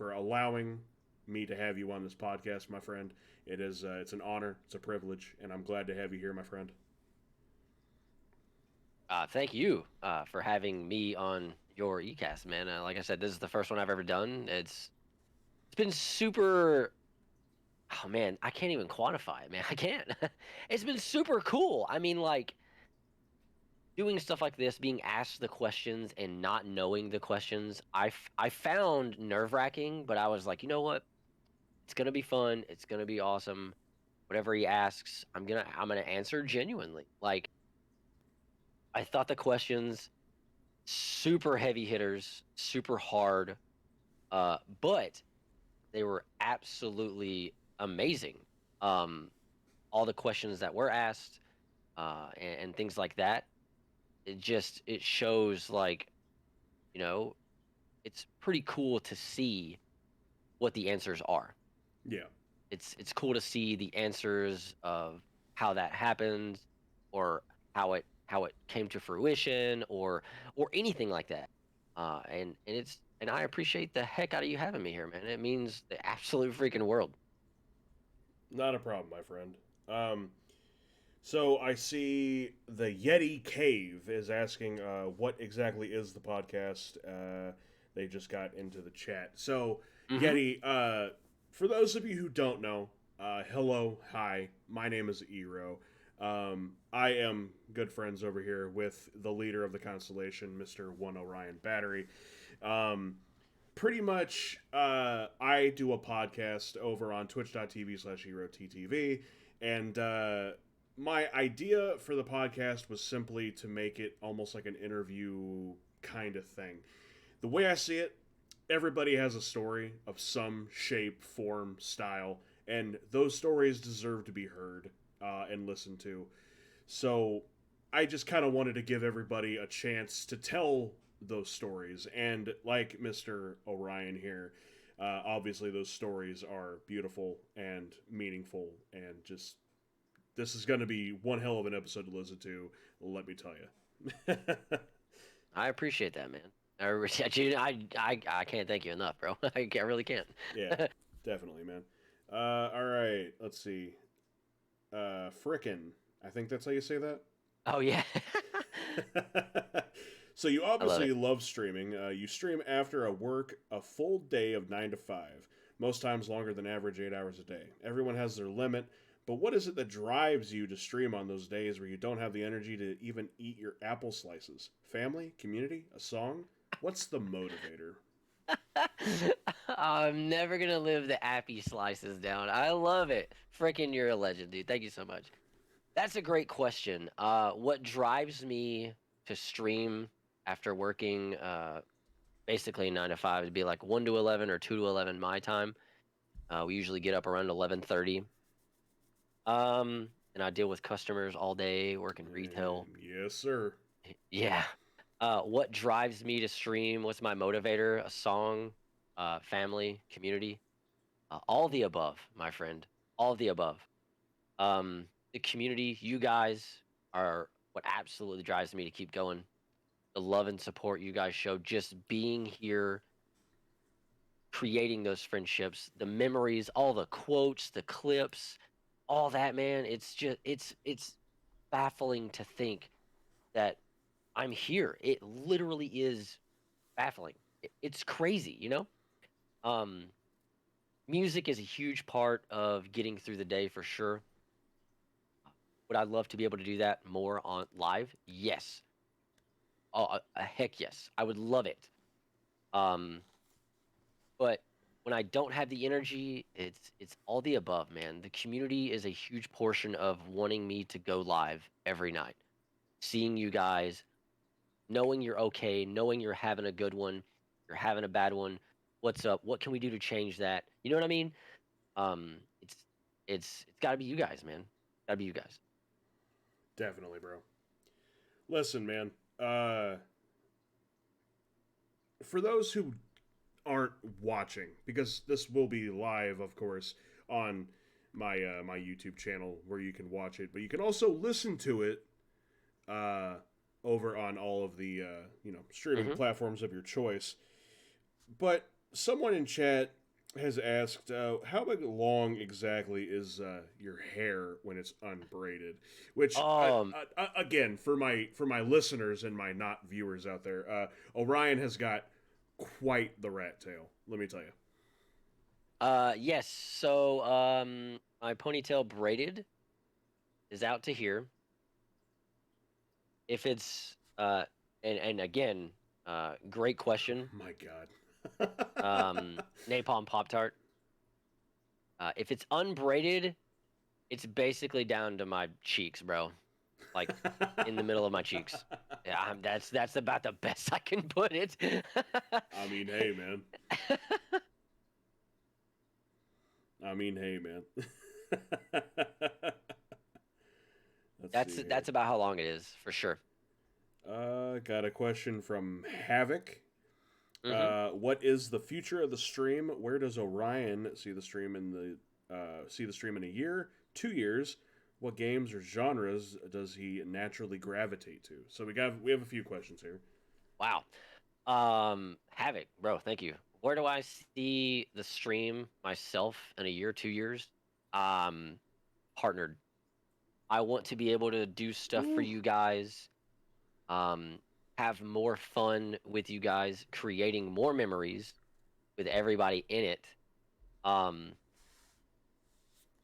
allowing me to have you on this podcast, my friend. It's an honor, it's a privilege, and I'm glad to have you here, my friend. Thank you for having me on your eCast, man. Like I said, this is the first one I've ever done. It's been super. Oh man, I can't even quantify it, man. I can't. It's been super cool. I mean, like doing stuff like this, being asked the questions and not knowing the questions, I found nerve-wracking, but I was like, you know what? It's gonna be fun. It's gonna be awesome. Whatever he asks, I'm gonna answer genuinely. Like I thought the questions super heavy hitters, super hard, but they were absolutely amazing. Um, all the questions that were asked, and things like that. It shows like you know it's pretty cool to see what the answers are. Yeah. It's cool to see the answers of how that happened, or how it came to fruition, or anything like that. And I appreciate the heck out of you having me here, man. It means the absolute freaking world. Not a problem, my friend. So I see the Yeti Cave is asking, what exactly is the podcast? They just got into the chat. So Mm-hmm. Yeti, for those of you who don't know, hello, hi, my name is EROE. I am good friends over here with the leader of the constellation, Mr. OneOrionBattery. Um, Pretty much, I do a podcast over on twitch.tv/EROTTV, and my idea for the podcast was simply to make it almost like an interview kind of thing. The way I see it, everybody has a story of some shape, form, style, and those stories deserve to be heard and listened to. So I just kind of wanted to give everybody a chance to tell those stories. And like Mr. Orion here, obviously those stories are beautiful and meaningful, and just this is going to be one hell of an episode to listen to, let me tell you. I appreciate that, man. I can't thank you enough, bro. I really can't. Yeah, definitely, man. All right, let's see. Frickin'. I think that's how you say that. Oh yeah. So you I love obviously it. love streaming. You stream after a full day of 9 to 5, most times longer than average 8 hours a day. Everyone has their limit, but what is it that drives you to stream on those days where you don't have the energy to even eat your apple slices? Family, community, a song? What's the motivator? I'm never gonna live the appy slices down. I love it. Freaking, you're a legend, dude. Thank you so much. That's a great question. What drives me to stream after working basically 9 to 5 would be like 1 to 11 or 2 to 11 my time. We usually get up around 11:30. And I deal with customers all day, working retail. Yes, sir. Yeah. What drives me to stream? What's my motivator? A song, family, community, all the above, my friend. All the above. The community, you guys are what absolutely drives me to keep going. The love and support you guys show, just being here, creating those friendships, the memories, all the quotes, the clips, all that, man. It's baffling to think that I'm here. It literally is baffling. It's crazy, you know? Um, Music is a huge part of getting through the day for sure. Would I love to be able to do that more on live? Yes. Oh, a heck yes. I would love it. Um, but when I don't have the energy, it's all the above, man. The community is a huge portion of wanting me to go live every night. Seeing you guys, knowing you're okay, knowing you're having a good one, you're having a bad one. What's up? What can we do to change that? You know what I mean? Um, it's it's got to be you guys, man. Got to be you guys. Definitely, bro. Listen, man. Uh, for those who aren't watching, because this will be live, of course, on my YouTube channel where you can watch it, but you can also listen to it over on all of the streaming Hmm. platforms of your choice. But someone in chat has asked, how long exactly is your hair when it's unbraided? Which, Um, again, for my listeners and my not viewers out there, Orion has got quite the rat tail. Let me tell you. yes. So, my ponytail braided is out to here. If it's and again, great question. My God. Napalm Pop Tart. If it's unbraided, it's basically down to my cheeks, bro. Like in the middle of my cheeks. Yeah, that's about the best I can put it. I mean, hey, man. I mean, hey, man. Let's see here. That's about how long it is for sure. Got a question from Havoc. Hmm. What is the future of the stream? Where does Orion see the stream in a year, 2 years? What games or genres does he naturally gravitate to? So we have a few questions here. Wow. Havoc, bro. Thank you. Where do I see the stream myself in a year, 2 years? Um, Partnered. I want to be able to do stuff for Ooh. you guys. Um, have more fun with you guys, creating more memories with everybody in it. Um,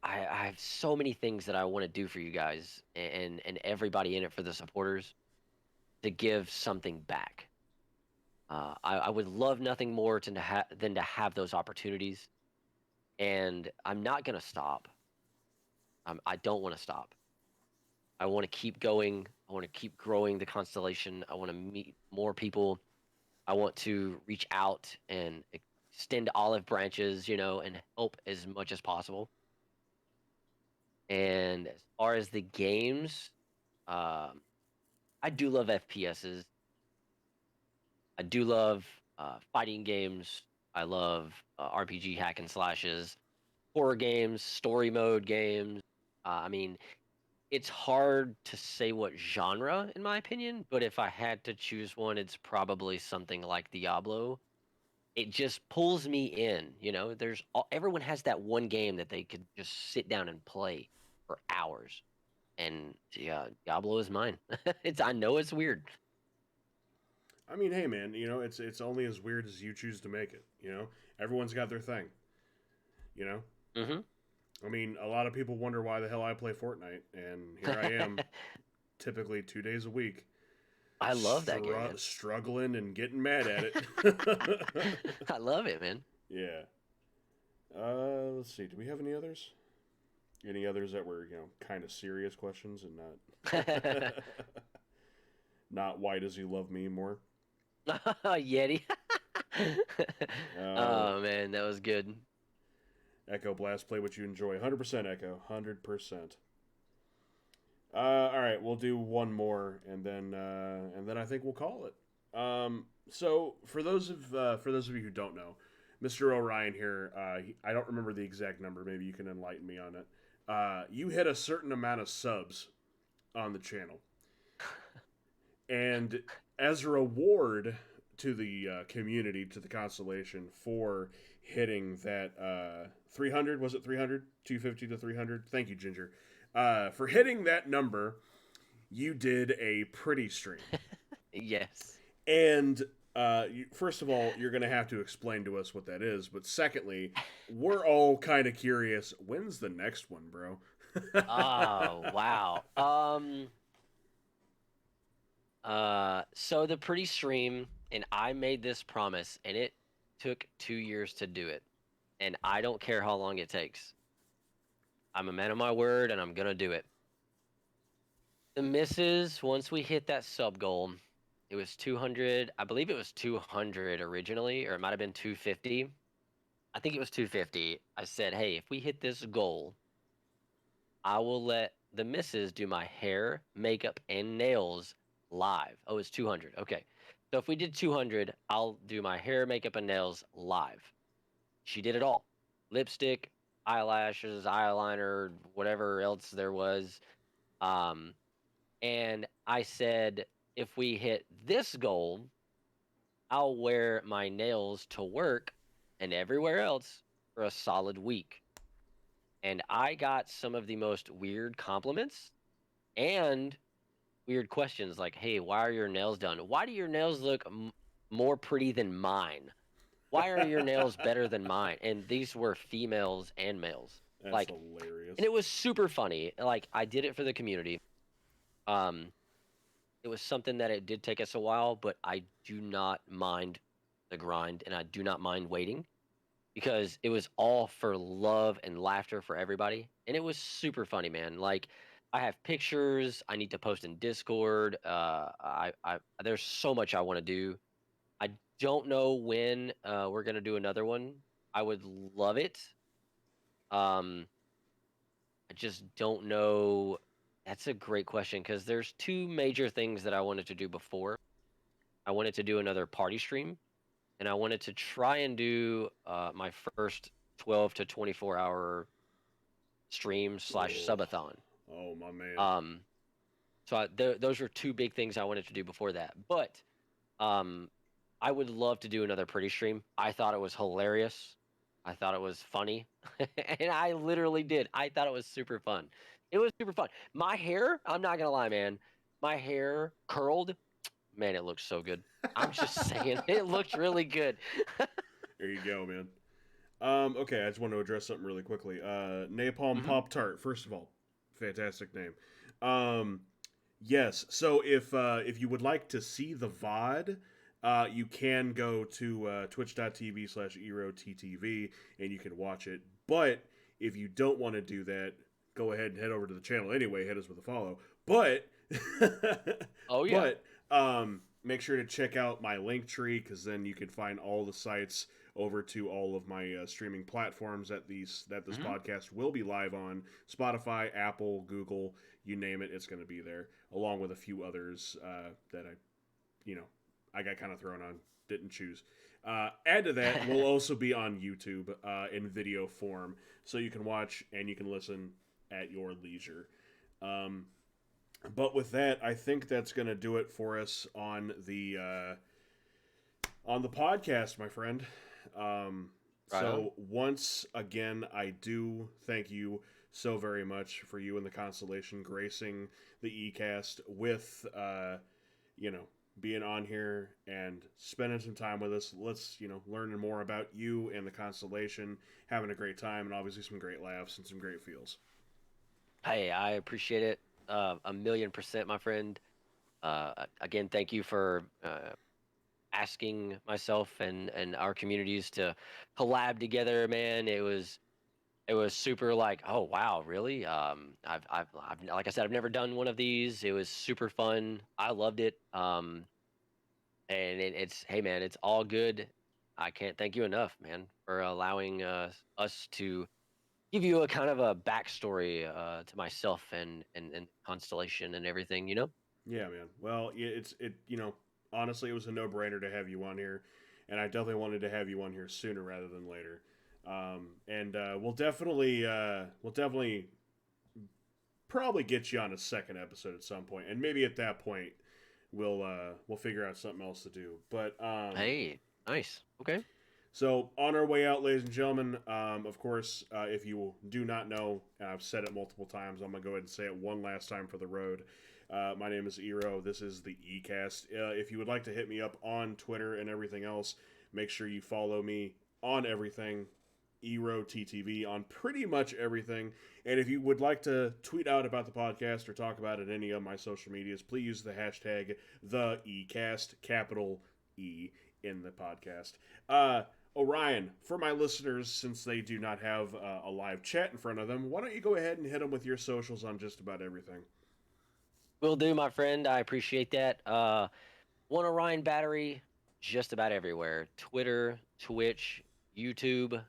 I have so many things that I want to do for you guys and everybody in it for the supporters to give something back. I would love nothing more than to have those opportunities, and I'm not gonna stop. I don't want to stop. I want to keep going. I want to keep growing the constellation. I want to meet more people. I want to reach out and extend olive branches, and help as much as possible. And as far as the games, um, I do love FPSs. I do love fighting games. I love RPG hack and slashes, horror games, story mode games. I mean, it's hard to say what genre, in my opinion, but if I had to choose one, it's probably something like Diablo. It just pulls me in. Everyone has that one game that they could just sit down and play for hours, and yeah, Diablo is mine. I know it's weird. I mean, hey, man. It's only as weird as you choose to make it. Everyone's got their thing. You know. Hmm. I mean, a lot of people wonder why the hell I play Fortnite, and here I am, typically 2 days a week, I love that game, man. struggling and getting mad at it. I love it, man. Yeah. Let's see. Do we have any others? Any others that were kind of serious questions and not not why does he love me more? Yeti. Uh, Oh man, that was good. Echo Blast, play what you enjoy. 100% Echo. 100%. All right, we'll do one more, and then I think we'll call it. So for those of you who don't know, Mr. Orion here, I don't remember the exact number. Maybe you can enlighten me on it. You hit a certain amount of subs on the channel, and as a reward to the community, to the constellation for hitting that 300, was it 300, 250 to 300? Thank you, Ginger. For hitting that number, you did a pretty stream. Yes. And first of all, you're going to have to explain to us what that is. But secondly, we're all kind of curious. When's the next one, bro? Oh, wow. So the pretty stream, and I made this promise, and it took 2 years to do it. And I don't care how long it takes. I'm a man of my word, and I'm gonna do it. The misses, once we hit that sub goal, it was 200. I believe it was 200 originally, or it might have been 250. I think it was 250. I said, hey, if we hit this goal, I will let the missus do my hair, makeup, and nails live. Oh, it's 200. Okay. So if we did 200, I'll do my hair, makeup, and nails live. She did it all: lipstick, eyelashes, eyeliner, whatever else there was. Um, And I said, if we hit this goal, I'll wear my nails to work and everywhere else for a solid week. And I got some of the most weird compliments and weird questions like, hey, why are your nails done? Why do your nails look more pretty than mine? Why are your nails better than mine? And these were females and males. That's Like, hilarious. and it was super funny. Like, I did it for the community. Um, it was something that it did take us a while, but I do not mind the grind and I do not mind waiting because it was all for love and laughter for everybody. And it was super funny, man. Like, I have pictures I need to post in Discord. There's so much I want to do. I don't know when we're gonna do another one. I would love it. Um, I just don't know. That's a great question because there's two major things that I wanted to do before. I wanted to do another party stream, and I wanted to try and do my first 12 to 24 hour stream slash Oh, subathon. oh my man. Um, so those were two big things I wanted to do before that. But um, I would love to do another pretty stream. I thought it was hilarious. I thought it was funny. And I literally did. I thought it was super fun. It was super fun. My hair, I'm not gonna lie, man. My hair curled. Man, it looked so good. I'm just saying, it looked really good. There you go, man. Okay, I just want to address something really quickly. Napalm Hmm. Pop Tart. First of all, fantastic name. Um, yes. So if you would like to see the VOD, you can go to twitch.tv/EROTTV and you can watch it. But if you don't want to do that, go ahead and head over to the channel anyway. Hit us with a follow. But Oh yeah. but make sure to check out my link tree because then you can find all the sites over to all of my streaming platforms that this Hmm. podcast will be live on: Spotify, Apple, Google, you name it, it's going to be there, along with a few others that I got kind of thrown on, didn't choose. Add to that, we'll also be on YouTube in video form, so you can watch and you can listen at your leisure. Um, but with that, I think that's going to do it for us on the podcast, my friend. Right on. So once again, I do thank you so very much for you and the Constellation gracing the eCast with, you know, being on here and spending some time with us. Let's, learning more about you and the Constellation, having a great time, and obviously some great laughs and some great feels. Hey, I appreciate it 1,000,000%, my friend. Again, thank you for asking myself and our communities to collab together, man. It was super like, oh wow, really? I've like I said, I've never done one of these. It was super fun. I loved it. And it's hey man, it's all good. I can't thank you enough, man, for allowing us to give you a kind of a backstory to myself and Constellation and everything. Yeah, man. Well, honestly, it was a no brainer to have you on here, and I definitely wanted to have you on here sooner rather than later. And we'll definitely probably get you on a second episode at some point, and maybe at that point we'll figure out something else to do. But Hey, nice. Okay. so on our way out, ladies and gentlemen, of course, if you do not know, and I've said it multiple times, I'm gonna go ahead and say it one last time for the road. My name is EROE. This is the eCast. If you would like to hit me up on Twitter and everything else, make sure you follow me on everything. EROTTV on pretty much everything. And if you would like to tweet out about the podcast or talk about it in any of my social medias, please use the hashtag the eCast, capital E in the podcast. Orion, for my listeners, since they do not have a live chat in front of them, why don't you go ahead and hit them with your socials on just about everything? Will do, my friend. I appreciate that. One Orion battery, just about everywhere. Twitter, Twitch, YouTube,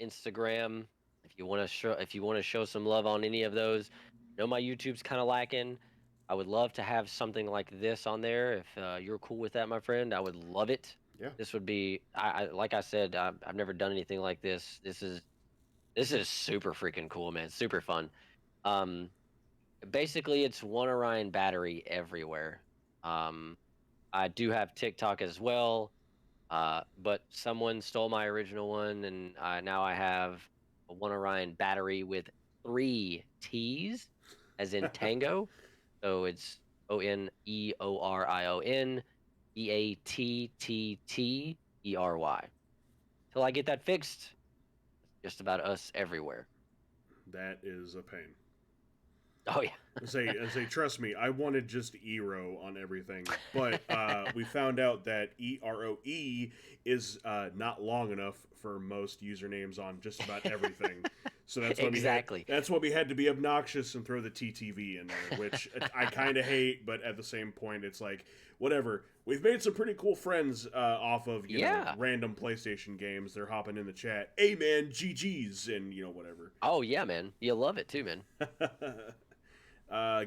Instagram. If you want to show some love on any of those, my YouTube's kind of lacking. I would love to have something like this on there. If you're cool with that, my friend, I would love it. Yeah. This would be, like I said, I've never done anything like this. This is super freaking cool, man. Super fun. Um, Basically, it's OneOrionBattery everywhere. I do have TikTok as well, but someone stole my original one, and now I have a OneOrionBattery with 3 T's, as in Tango. So it's OneOrionBattery. Till I get that fixed, just about us everywhere. That is a pain. Oh yeah. I say, trust me, I wanted just EROE on everything, but we found out that EROE is not long enough for most usernames on just about everything. So that's why Exactly. that's why we had to be obnoxious and throw the TTV in there, which I kind of hate, but at the same point, it's like whatever. We've made some pretty cool friends off of you know random PlayStation games. They're hopping in the chat. Hey man, GGs and you know whatever. Oh yeah, man. You love it too, man.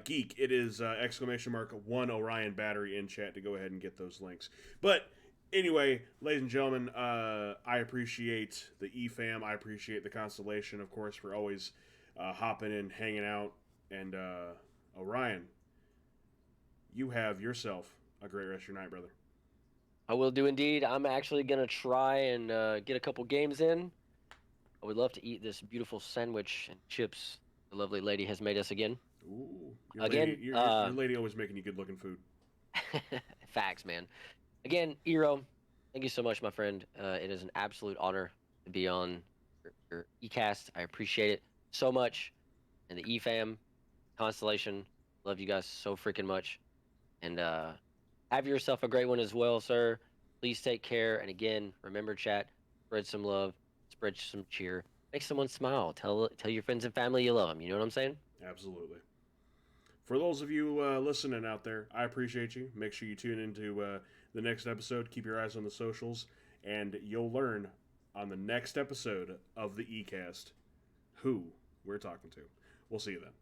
Geek, it is !OrionBattery in chat to go ahead and get those links. But anyway, ladies and gentlemen, I appreciate the EFAM. I appreciate the Constellation, of course, for always hopping in, hanging out. And Orion, you have yourself a great rest of your night, brother. I will do indeed. I'm actually going to try and get a couple games in. I would love to eat this beautiful sandwich and chips the lovely lady has made us again. Ooh, your lady always making you good-looking food. Facts, man. Again, EROE, thank you so much, my friend. It is an absolute honor to be on your eCast. I appreciate it so much. And the EFAM, Constellation, love you guys so freaking much. And have yourself a great one as well, sir. Please take care. And again, remember, chat, spread some love, spread some cheer, make someone smile. Tell your friends and family you love them. You know what I'm saying? Absolutely. For those of you listening out there, I appreciate you. Make sure you tune into the next episode. Keep your eyes on the socials, and you'll learn on the next episode of the eCast who we're talking to. We'll see you then.